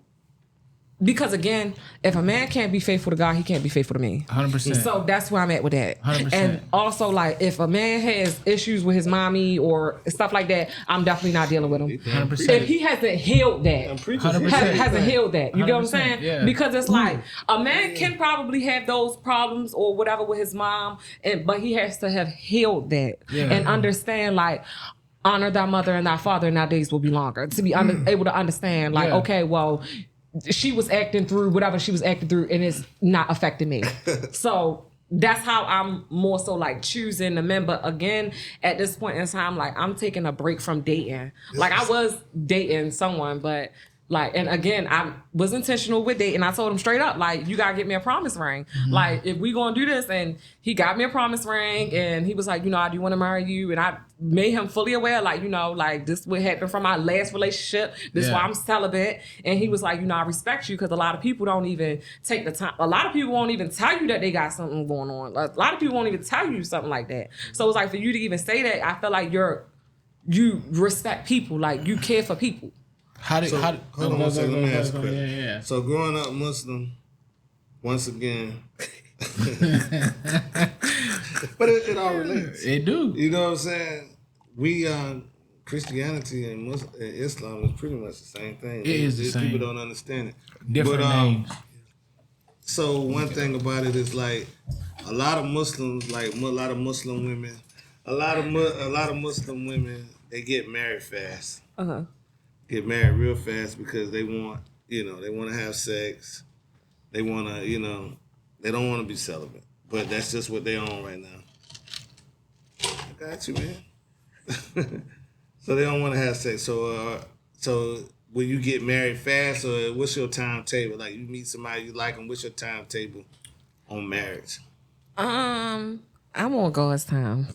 because again, if a man can't be faithful to God, he can't be faithful to me. 100%. So that's where I'm at with that. 100%. And also, like, if a man has issues with his mommy or stuff like that, I'm definitely not dealing with him. 100%. If he hasn't healed that, 100%. hasn't healed that, you get what I'm saying? Yeah. Because it's like a man can probably have those problems or whatever with his mom, but he has to have healed that and understand like. Honor thy mother and thy father, and thy days will be longer. To be able to understand, like, okay, well, she was acting through whatever she was acting through, and it's not affecting me. So that's how I'm more so like choosing the men. But again, at this point in time, like I'm taking a break from dating. Like I was dating someone, but like, and again, I was intentional with dating. I told him straight up, like, you gotta get me a promise ring. Like, if we gonna do this, and he got me a promise ring, and he was like, you know, I do want to marry you, and I made him fully aware, like, you know, like this what happened from my last relationship. This is why I'm celibate. And he was like, you know, I respect you because a lot of people don't even take the time. A lot of people won't even tell you that they got something going on. A lot of people won't even tell you something like that. So it's like for you to even say that, I feel like you respect people, like you care for people. Hold on one second, let me ask a question. Yeah. So growing up Muslim, once again, but it all relates. It do. You know what I'm saying? We Christianity and Islam is pretty much the same thing. It is the same. People don't understand it. Different names. So one thing about it is like a lot of Muslims, like a lot of Muslim women, a lot of Muslim women, they get married fast. Get married real fast because they want, they want to have sex. They want to, they don't want to be celibate. But that's just what they're on right now. I got you, man. So they don't want to have sex. So when you get married fast, or what's your timetable? Like you meet somebody you like them, what's your timetable on marriage? I'm on God's time,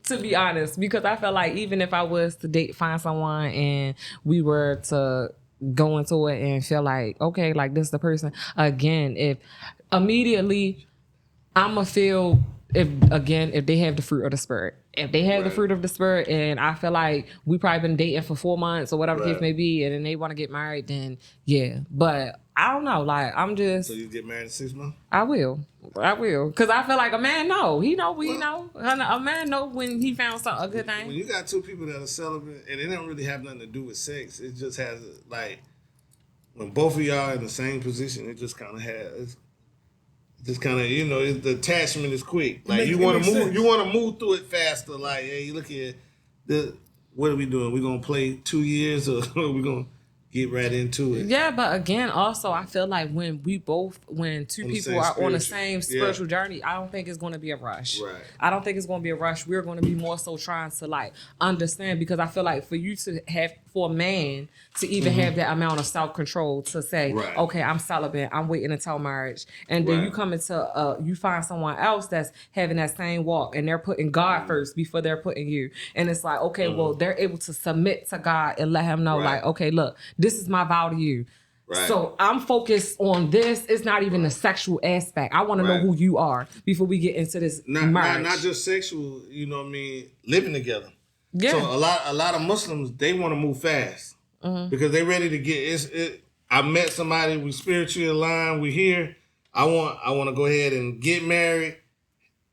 to be honest, because I feel like even if I was to find someone and we were to go into it and feel like, okay, like this is the person, again, if immediately I'ma feel if they have the fruit of the Spirit. If they have the fruit of the Spirit and I feel like we probably been dating for 4 months or whatever the case may be, and then they want to get married, then yeah. But I don't know, like I'm just. So you get married in 6 months? I will. Cause I feel like a man know. He know we know. A man know when he found a good thing. When you got two people that are celibate and it don't really have nothing to do with sex, it just has like when both of y'all in the same position, it just kind of has. Just kind of, the attachment is quick. Like you want to move through it faster. Like, hey, you look at what are we doing? We gonna play 2 years, or we gonna get right into it? Yeah, but again, also I feel like when two people are on the same spiritual journey, I don't think it's going to be a rush. Right. I don't think it's going to be a rush. We're going to be more so trying to like understand, because I feel like for a man to even have that amount of self-control to say, okay, I'm celibate, I'm waiting until marriage, and then you come into you find someone else that's having that same walk and they're putting God first before they're putting you, and it's like, okay, well, they're able to submit to God and let him know like, okay, look, this is my vow to you. Right. So I'm focused on this. It's not even the sexual aspect. I want to know who you are before we get into this marriage. Not just sexual, living together. Yeah. So a lot of Muslims, they want to move fast because they're ready to get I met somebody, we spiritually aligned, we're here. I want to go ahead and get married,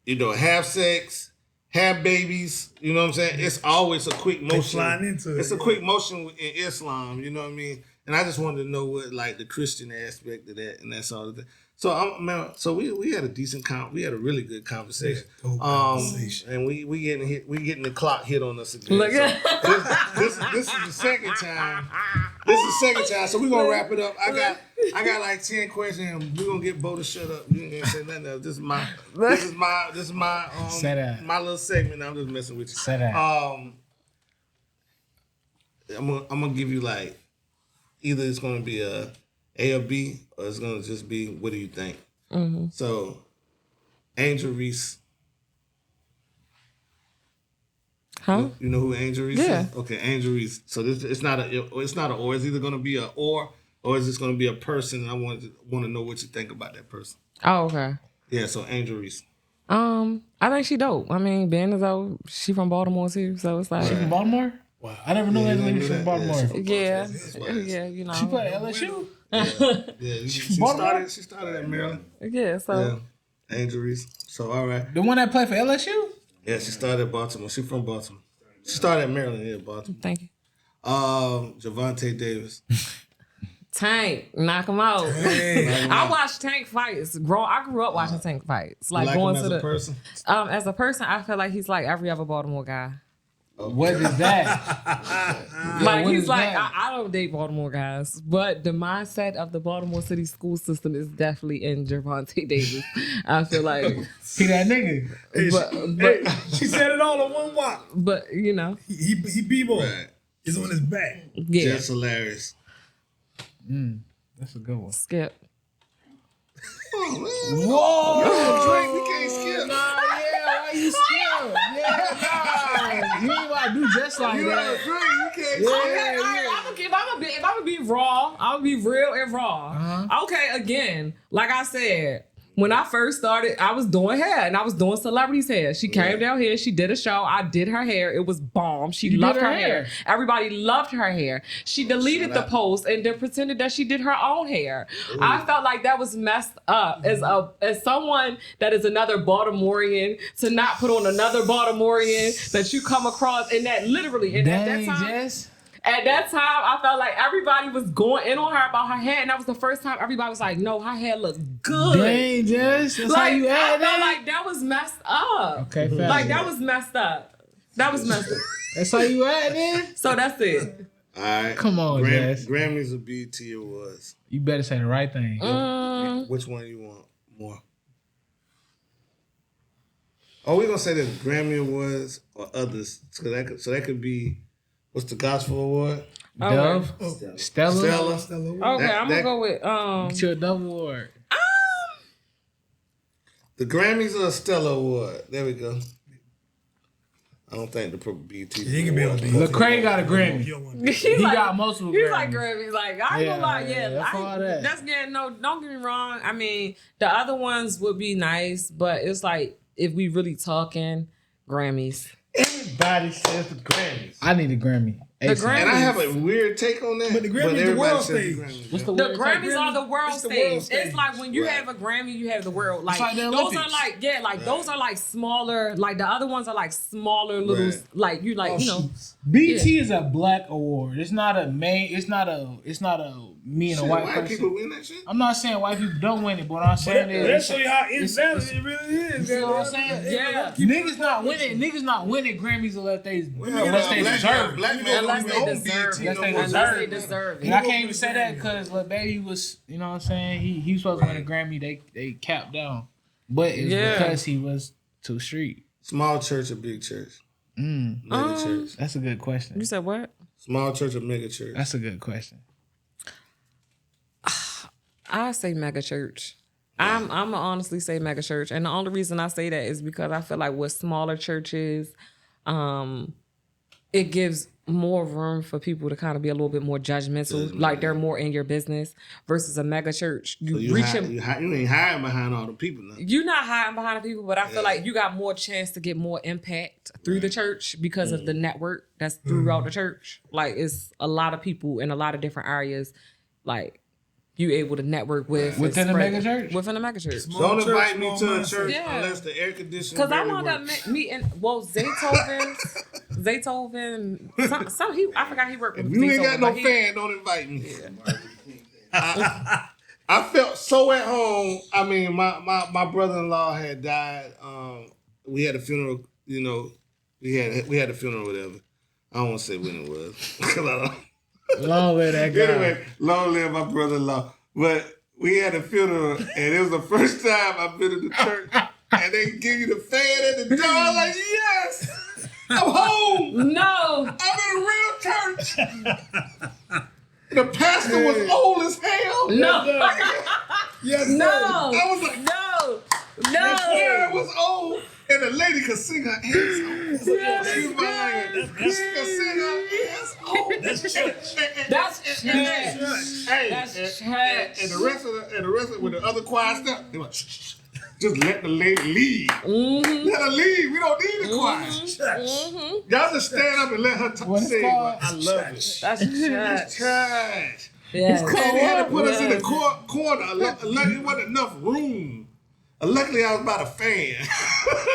have sex, have babies, you know what I'm saying? It's always a quick motion. It's a quick motion in Islam, you know what I mean? And I just wanted to know what like the Christian aspect of that, and that's all. So we had a decent we had a really good conversation. And we getting the clock hit on us again. Look at this is the second time. This is the second time. So we're gonna wrap it up. I got like 10 questions, and we're gonna get Bo to shut up. You ain't gonna say nothing else. This is my my little segment. I'm just messing with you. Say that. I'm gonna give you like either it's gonna be a A or B, or it's gonna just be what do you think? Mm-hmm. So, Angel Reese. Huh? You know who Angel Reese Yeah. is? Okay, Angel Reese. So it's not a or. It's either gonna be a or is this gonna be a person? And I want to know what you think about that person. Oh, okay. Yeah. So Angel Reese. I think she dope. I mean, being as though she from Baltimore too, so it's like, She from Baltimore? Wow. I never knew that lady was from Baltimore. yeah, you know, She played at LSU? Yeah. She started at Maryland. yeah. So Yeah. Angel Reese. So all right. The one that played for LSU? Yeah, she started at Baltimore. She from Baltimore. She started at Maryland. Yeah, Baltimore. thank you. Javante Davis. Tank, knock him out. I watched Tank fights. I grew up watching Tank fights. Like You going him to as a person? as a person, I feel like he's like every other Baltimore guy. What is that? Like what he's is like, that? I don't date Baltimore guys, but the mindset of the Baltimore City school system is definitely in Javante Davis. I feel like, He that nigga. but She said it all in one walk. but you know, He b-boy. Right. It's on his back. yeah, Just hilarious. That's a good one. Skip. Whoa! Drake, we can't skip. Nah, yeah, why you skip? Yeah, nah. You ain't gotta do just like that. Drake, you can't Okay, all right, if I'm gonna be raw, I'm gonna be real and raw. Okay, again, like I said, when I first started, I was doing hair and I was doing celebrities' hair. She came down here, she did a show, I did her hair. It was bomb. She You loved did her her hair. hair? Everybody loved her hair. She deleted the post and then pretended that she did her own hair. I felt like that was messed up as someone that is another Baltimorean to not put on another Baltimorean that you come across and that literally and at that Dang, time. Jess. At that time, I felt like everybody was going in on her about her hair, and that was the first time everybody was like, "No, her hair looked good." Dang, Jess. That's Like how you I add felt that? like that was messed up. Okay, fair. Like that was messed up. That was messed up. That's how you add it? So that's it. All right. Come on, Jess. Grammys or BET Awards. You better say the right thing. Which one you want more? Oh, we're gonna say the Grammy Awards or others. So that could be what's the Gospel Award? Dove? Stella? Stella. Okay, I'm gonna go with Get your Dove Award. The Grammys or a Stella Award. There we go. I don't think the BET. He can be on BET. Lecrae got a Grammy. he got multiple He's Grammys. like Grammys. Like I ain't gonna lie, that's all that. that's getting no. Don't get me wrong. I mean, the other ones would be nice, but it's like if we really talking Grammys. Everybody says the Grammys. I need a Grammy. The ASAP. Grammys. And I have a weird take on that. But the Grammys, the everybody world says stage. Grammys. What's the The word? Grammys are the world It's the stage. world stage. It's like when you Right. have a Grammy, you have the world. Like, like the those Olympics. are like those are like smaller. Like the other ones are like smaller little. Right. Like you like you know. BT is a black award. It's not a main. It's not a me and a Shit, white white person. people win that shit. I'm not saying white people don't win it, but what I'm saying That is show you how invalid it really is. You know what I'm saying? Yeah. Niggas not winning. Niggas not winning Grammys unless they deserve it. Black man Unless don't they even own deserve BET it. no Unless more. Unless they deserve And it. I can't even say that because Lil Baby was, you know what I'm saying? He was supposed to win a Grammy. They capped down, but it's Yeah. because he was too street. Small church or big church? Mega church. That's a good question. You said what? Small church or mega church? That's a good question. I say mega church. I'm gonna honestly say mega church, and the only reason I say that is because I feel like with smaller churches, it gives more room for people to kind of be a little bit more judgmental, like they're more in your business versus a mega church. You So you reaching. you ain't hiding behind all the people now. You're not hiding behind the people, but I feel like you got more chance to get more impact through the church because of the network that's throughout the church. Like it's a lot of people in a lot of different areas, like you able to network with and Within a spread- mega church? Within a mega church. Don't church, invite me small to a mindset. church Yeah. unless the air conditioning Because I barely wound up works. meeting, well, Zaytoven, I forgot he worked with You ain't got Zaytoven, no but he- fan, don't invite me. I felt so at home. I mean, my brother-in-law had died. We had a funeral, you know, we had a funeral, whatever. I don't want to say when it was. 'Cause I don't- Long live that guy. Anyway, long live my brother-in-law. But we had a funeral, and it was the first time I've been in the church, and they give you the fan at the door. I'm like, yes, I'm home. No. I'm in a real church. And The pastor was old as hell. No. Yes, sir. No. I was like, No. the No. hair was old, and the lady could sing her ass off. Excuse my language. She could sing her ass off. That's church. That's church. Hey, That's and the rest of the with the other choir stuff, they went, shh. Just let the lady leave. Let her leave. We don't need the choir. Y'all just stand up and let her sing. I love it. That's Trash. Yes. And they had to put us in the corner. Luckily, it wasn't enough room. Luckily, I was by the fan.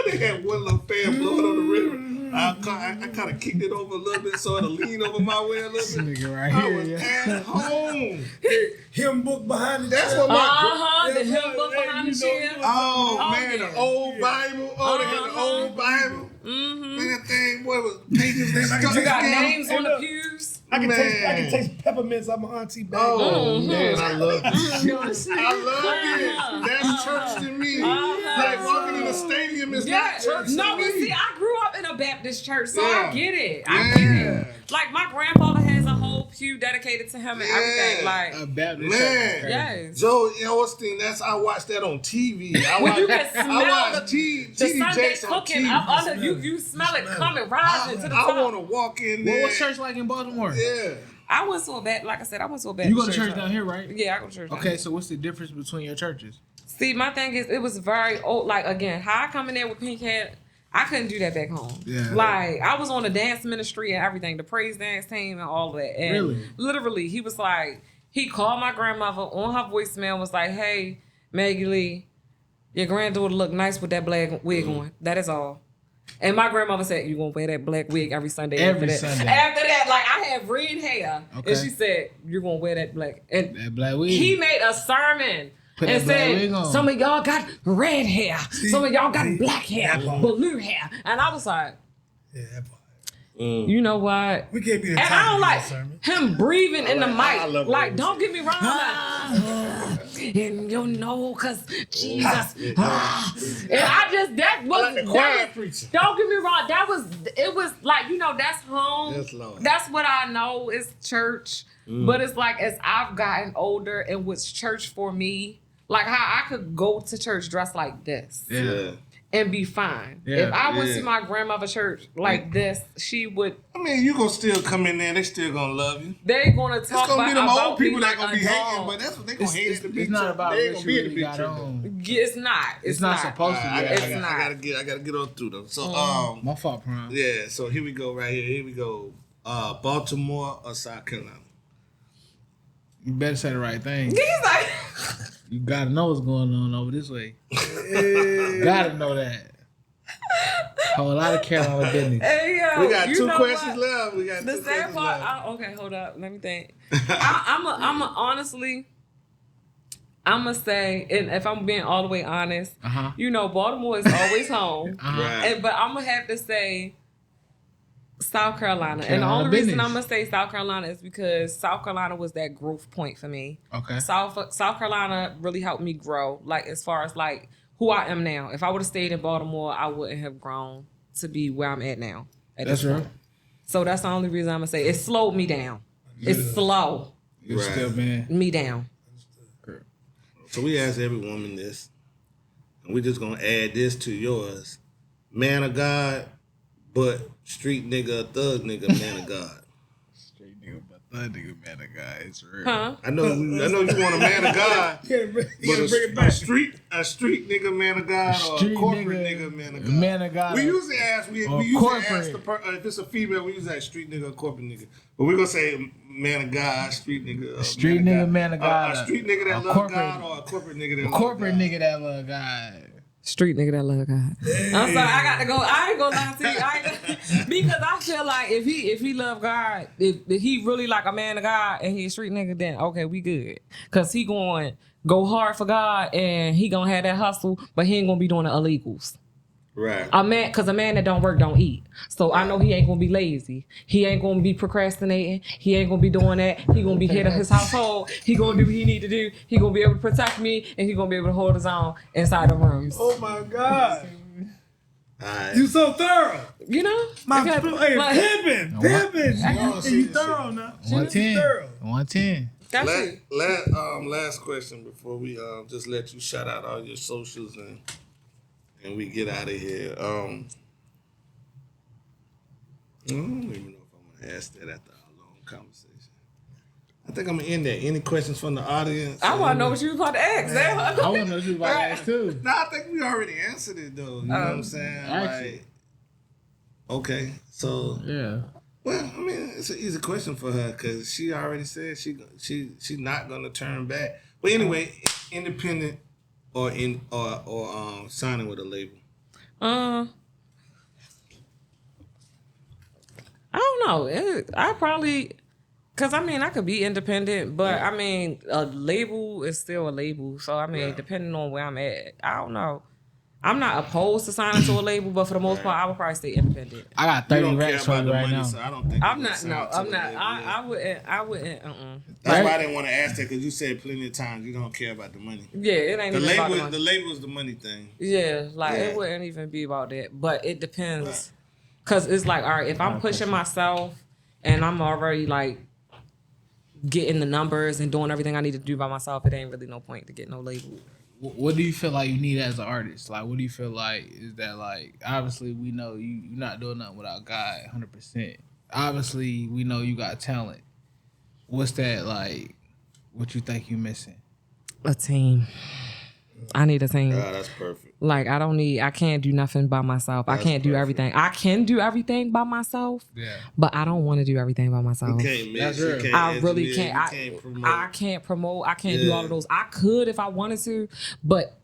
They had one little fan blowing on the river. I kind of kicked it over a little bit so it'll lean over my way a little bit. Nigga right I here, was yeah. at home. Hymn book behind the That's church. what my The hymn book behind the chair. Oh man, yeah. the old Bible. Oh, they had the old Bible. Man, that thing, boy, was pages and stuff. You got names on the pews. I can Man. taste peppermints on my auntie bag. Oh man, I love it. I love it. That's church to me. Like walking in a stadium is not church to No, me. but see, I grew up in a Baptist church, so Yeah. I get it. I get it. Like my grandfather has a whole pew dedicated to him and everything. Like, A Baptist Man. church. yes. Joe Osteen, I watched that on TV. When you can smell I watched the TD Sunday Jakes on cooking TV. up under you smell it coming, rising to the I top. want to walk in there. What was church like in Baltimore? Yeah. I went to a bad, like I said, I went to a bad. You go to church down here, right? Yeah, I go to church. down Okay, here. so what's the difference between your churches? See, my thing is, it was very old. Like again, how I come in there with pink hair, I couldn't do that back home. Yeah. Like I was on the dance ministry and everything, the praise dance team and all of that. And Really? literally, he was like, he called my grandmother on her voicemail and was like, "Hey, Maggie Lee, your granddaughter look nice with that black wig on. That is all." And my grandmother said, "You gonna wear that black wig every Sunday?" Every after that. Sunday. After that, like I had red hair, Okay. and she said, "You're gonna wear that black." And That black wig. he made a sermon Put and that black said, wig on. "Some of y'all got red hair, some of y'all got black hair, that part. blue hair," and I was like, Yeah, that part. "You know what?" We can't be the And time I don't to do like a sermon. him breathing in the I mic. love Like, it. don't get me wrong. And you know, cause Jesus. And I just that was, like the that choir was- preacher. Don't get me wrong. It was like, you know, that's home. Yes, Lord. That's what I know is church. But it's like as I've gotten older and what's church for me, like how I could go to church dressed like this Yeah. and be fine. Yeah, If I went yeah. to my grandmother's church like this, she would. I mean, you gonna still come in there. They still gonna love you. They gonna It's talk gonna be them about old people me that like gonna be a hating, dog. but that's what they gonna hate at the big It's not church. about They ain't what gonna you be at the really big got church. on. It's not. It's not supposed to be. I It's gotta not. I gotta get on through them. So My fault, Prime. yeah. So here we go. Right here. Here we go. Baltimore or South Carolina? You better say the right thing. He's like, You gotta know what's going on over this way. Gotta know that. Whole lot of Carolina business. hey, yo, We got you two know questions what? left. We got The two sad questions part. left. Okay, hold up. Let me think. I'm honestly. I'm gonna say, and if I'm being all the way honest, Uh-huh. you know, Baltimore is always home. Uh-huh. Right. But I'm gonna have to say South Carolina. And the Carolina only reason business. I'm gonna say South Carolina is because South Carolina was that growth point for me. Okay. South Carolina really helped me grow, like as far as like who I am now. If I would have stayed in Baltimore, I wouldn't have grown to be where I'm at now. That's this real. point. So that's the only reason I'm gonna say it slowed me down. It's slow You're Right. still man. me down. So we asked every woman this, and we're just gonna add this to yours: man of God, but street nigga, thug nigga, man of God. Straight nigga, but that nigga man of God, it's real. Huh? I know you want a man of God, You but gotta bring it a back. street nigga, man of God, or a Street corporate nigga, man of God. Man of God. We usually ask we or usually corporate. ask if it's a female, we usually ask street nigga or corporate nigga. But we're gonna say man of God, street nigga, Street nigga, man of God. a street nigga that A love corporate- God, or a corporate nigga that love Corporate God. nigga that love God. Street nigga that love God. I'm sorry, I got to go. I ain't gonna lie to you, because I feel like if he love God, if he really like a man of God and he a street nigga, then okay, we good. Cause he going go hard for God and he gonna have that hustle, but he ain't gonna be doing the illegals. Right. A man that don't work don't eat. So I know he ain't gonna be lazy. He ain't gonna be procrastinating. He ain't gonna be doing that. He gonna be head of his household. He gonna do what he need to do. He gonna be able to protect me, and he gonna be able to hold his own inside the rooms. Oh my God. All right. You so thorough. You know? My Because, hey, like, pimping. No, And you thorough now. 110. Thorough. 110. got you. Last question before we just let you shout out all your socials and we get out of here. I don't even know if I'm gonna ask that after our long conversation. I think I'm gonna end there. Any questions from the audience? I want to know what you was about to ask. I want to know what you about to ask too. No, I think we already answered it though. You know what I'm saying? Actually. Like, okay, so Yeah. well, I mean, it's an easy question for her because she already said she's not gonna turn back. But anyway, independent or signing with a label. I don't know. I probably, cause I mean I could be independent, but I mean a label is still a label. So I mean, depending on where I'm at, I don't know. I'm not opposed to signing to a label, but for the most part, I would probably stay independent. I got You 30 don't care racks for about you the right money, now. so I don't think I'm you're not. gonna No, sign to I'm the not. label, I yeah. wouldn't. I wouldn't. That's why I didn't want to ask that because you said plenty of times you don't care about the money. Yeah, it ain't The even about the label, money. the label is the money thing. Yeah, like Yeah. it wouldn't even be about that. But it depends. Cause it's like, all right, if I'm pushing myself and I'm already like getting the numbers and doing everything I need to do by myself, it ain't really no point to get no label. What do you feel like you need as an artist? Like, what do you feel like is that like? Obviously, we know you're not doing nothing without God, 100%. Obviously, we know you got talent. What's that like? What you think you missing? A team. I need a team. That's perfect. Like I can't do nothing by myself. I That's can't do perfect. everything. I can do everything by myself. Yeah. But I don't want to do everything by myself. You can't mix. That's You real. can't I really engineer, can't. you promote. I can't promote. I can't do all Yeah. of those. I could if I wanted to, but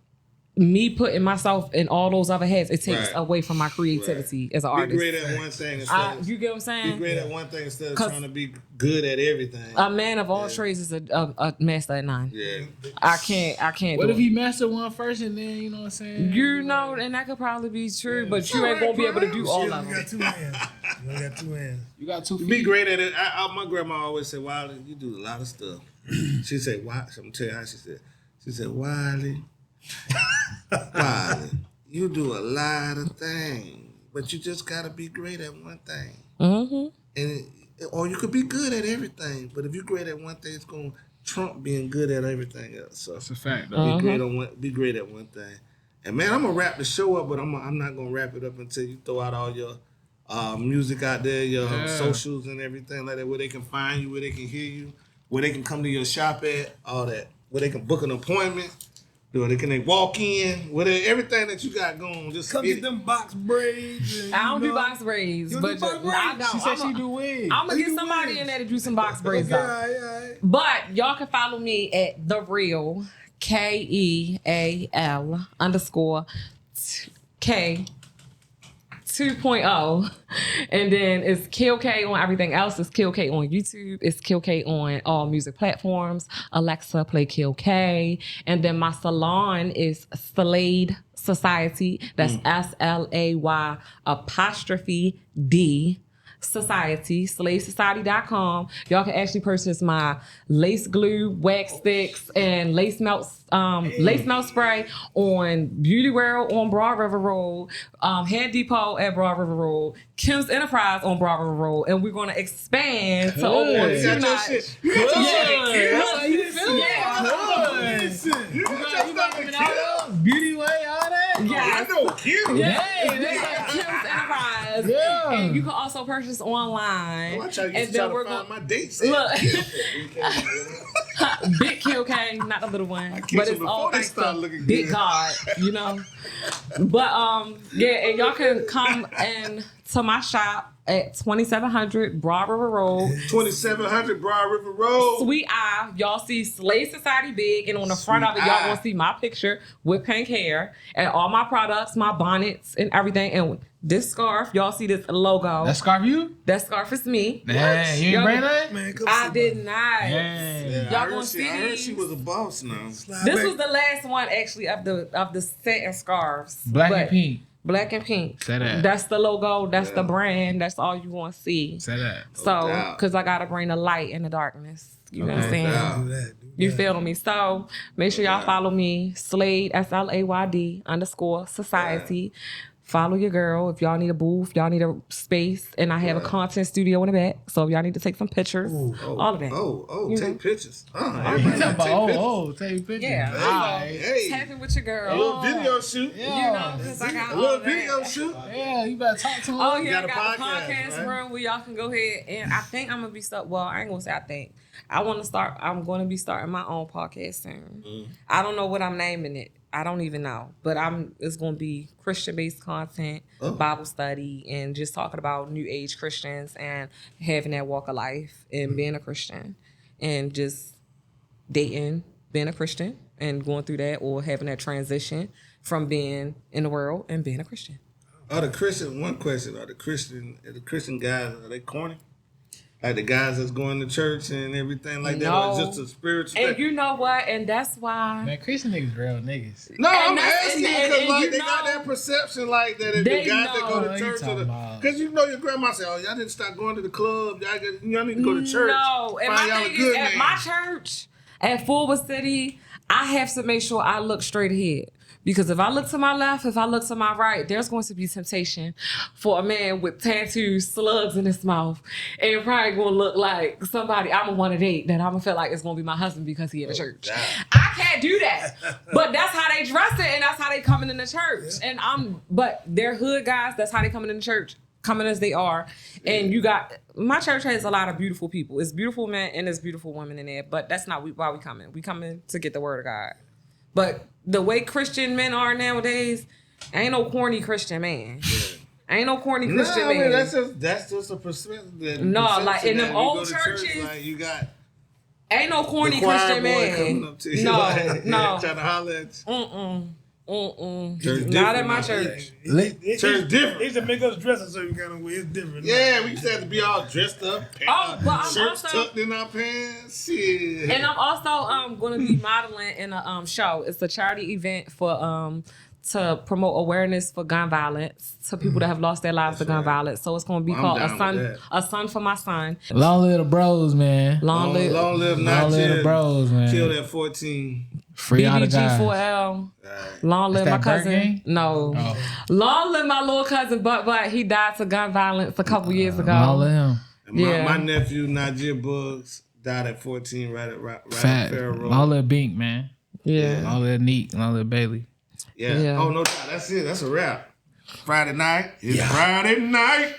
me putting myself in all those other heads, it takes Right. away from my creativity as an Be artist. great at one thing instead of, You get what I'm saying? be great at one thing instead of 'Cause trying to be good at everything. A man of all trades is a master at none. Yeah. I can't What do if it. he master one first and then you know what I'm saying? You know, and that could probably be true, but you ain't gonna be able to do all Shit, of you them. got 2 hands. You only got 2 hands. You got 2 feet. Be great at it. My grandma always said, Wiley, you do a lot of stuff. She said, why? I'm going to tell you how she said. She said, Wiley, you do a lot of things, but you just got to be great at one thing. Mm-hmm. Or you could be good at everything, but if you're great at one thing, it's going to trump being good at everything else. So That's a fact. Though. be great at one thing. And man, I'm gonna wrap the show up, but I'm not gonna wrap it up until you throw out all your music out there, your socials and everything like that, where they can find you, where they can hear you, where they can come to your shop at, all that, where they can book an appointment, where they can walk in, everything that you got going. Just Come get get them box braids. And, I don't you do know. box braids, You but do box I braids? don't. She said she do wigs. I'm gonna You get do somebody wigs? in there to do some box braids. Okay, Though. all right. But y'all can follow me at The Real KEAL _K 2.0, and then it's Keal K on everything else. It's Keal K on YouTube. It's Keal K on all music platforms. Alexa, play Keal K. And then my salon is SlayD Society. That's SLAY' Society, SlayDSociety.com. Y'all can actually purchase my lace glue, wax sticks, and lace melt spray on Beauty World on Broad River Road, Head Depot at Broad River Road, Kim's Enterprise on Broad River Road, and we're gonna expand to open on You got two your nights. shit. You got your shit. That's how you feel. Listen. You got them in all those beauty way, all that. Yes. I know Keal. Yeah, they got Kim's Enterprise. Yeah. And you can also purchase online. Watch how you and try then to we're find going my dates. look. Big Keal K, not the little one, catch but them it's all before they thanks start to looking Big good. God, you know. But yeah, and y'all can come and to my shop at 2700 Broad River Road. 2700 Broad River Road. Sweet Eye, y'all see SlayD Society big, and on the front of it, y'all Eye. gonna see my picture with pink hair and all my products, my bonnets and everything. And this scarf, y'all see this logo. That scarf you? That scarf is me. Damn, you Y'all- ain't bring that? Man, come I see did me. not. Damn. Yeah, Y'all I gonna heard see I heard these? she was a boss now. Slide This back. was the last one actually of the set and scarves. Black But and pink. Black and pink. Say that. That's the logo. That's the brand. That's all you want to see. Say that. So, doubt. because I gotta bring the light in the darkness. You know what I'm Okay. saying? doubt. Do that. You feel me? So make sure y'all follow me, SlayD SLAYD _ Society. follow your girl. If y'all need a booth, y'all need a space, and I have a content studio in the back. So if y'all need to take some pictures, all of that. Take pictures. Take pictures. Yeah. Hey, Tapping with your girl. a little video shoot. You know, because I got A all little that. video shoot. Yeah, you better talk to him. Oh yeah, I got a got the podcast, podcast room where y'all can go ahead, and I think I'm gonna be well, I ain't gonna say I think. I'm gonna be starting my own podcast soon. I don't know what I'm naming it. I don't even know, but it's gonna be Christian based content, Bible study, and just talking about new age Christians and having that walk of life and being a Christian, and just dating, being a Christian, and going through that, or having that transition from being in the world and being a Christian. One question, are the Christian guys, are they corny? Like the guys that's going to church and everything like that, or just a spiritual And thing? you know what? And that's why. Man, Christian niggas real niggas. No, And I'm that's- asking and- because and like you they got know- that perception like that. If They the guys that go know. to church, What you talking about? because you know your grandma said, "Oh, y'all didn't start going to the club. Y'all need to go to church." No, and Find my y'all a thing good is, at man. my church, at Fulwood City, I have to make sure I look straight ahead. Because if I look to my left, if I look to my right, there's going to be temptation for a man with tattoos, slugs in his mouth, and probably going to look like somebody I'm going to want to date that I'm going to feel like it's going to be my husband because he in the church. God. I can't do that. But that's how they dress it, and that's how they coming in the church. But they're hood guys, that's how they coming in the church, coming as they are. And my church has a lot of beautiful people. It's beautiful men and there's beautiful women in there, but that's not why we coming. We coming to get the word of God. But the way Christian men are nowadays, ain't no corny Christian man. Ain't no corny Christian I mean, man. that's just a perspective. No, like in them old church, churches, like you got ain't no corny the choir Christian boy coming man. up to you, No, like, no. trying to holler at you. Church Not at different my now. church. Church different. They used to make us dress a certain kind of way. It's different. Yeah, we used to have to be all dressed up, Oh, but I'm shirts also- tucked in our pants. Shit. And I'm also going to be modeling in a show. It's a charity event for to promote awareness for gun violence to people that have lost their lives to gun violence. So it's going to be I'm called down with A Son for My Son. Long live the bros, man. Long live long live Long not live the chill. bros, man. Killed at 14. Free all the guys. BBG4L. Long live that my Burt cousin. gang? No. Oh. Long live my little cousin, but he died to gun violence a couple years ago. Long live him. And Yeah. my nephew, Najee Bugs, died at 14 right at Fat. Fair Road. Long live Bink, man. Yeah. Long live Neek. Long live Bailey. Yeah. Yeah. Oh, no doubt. That's it. That's a wrap. Friday night. It's Friday night.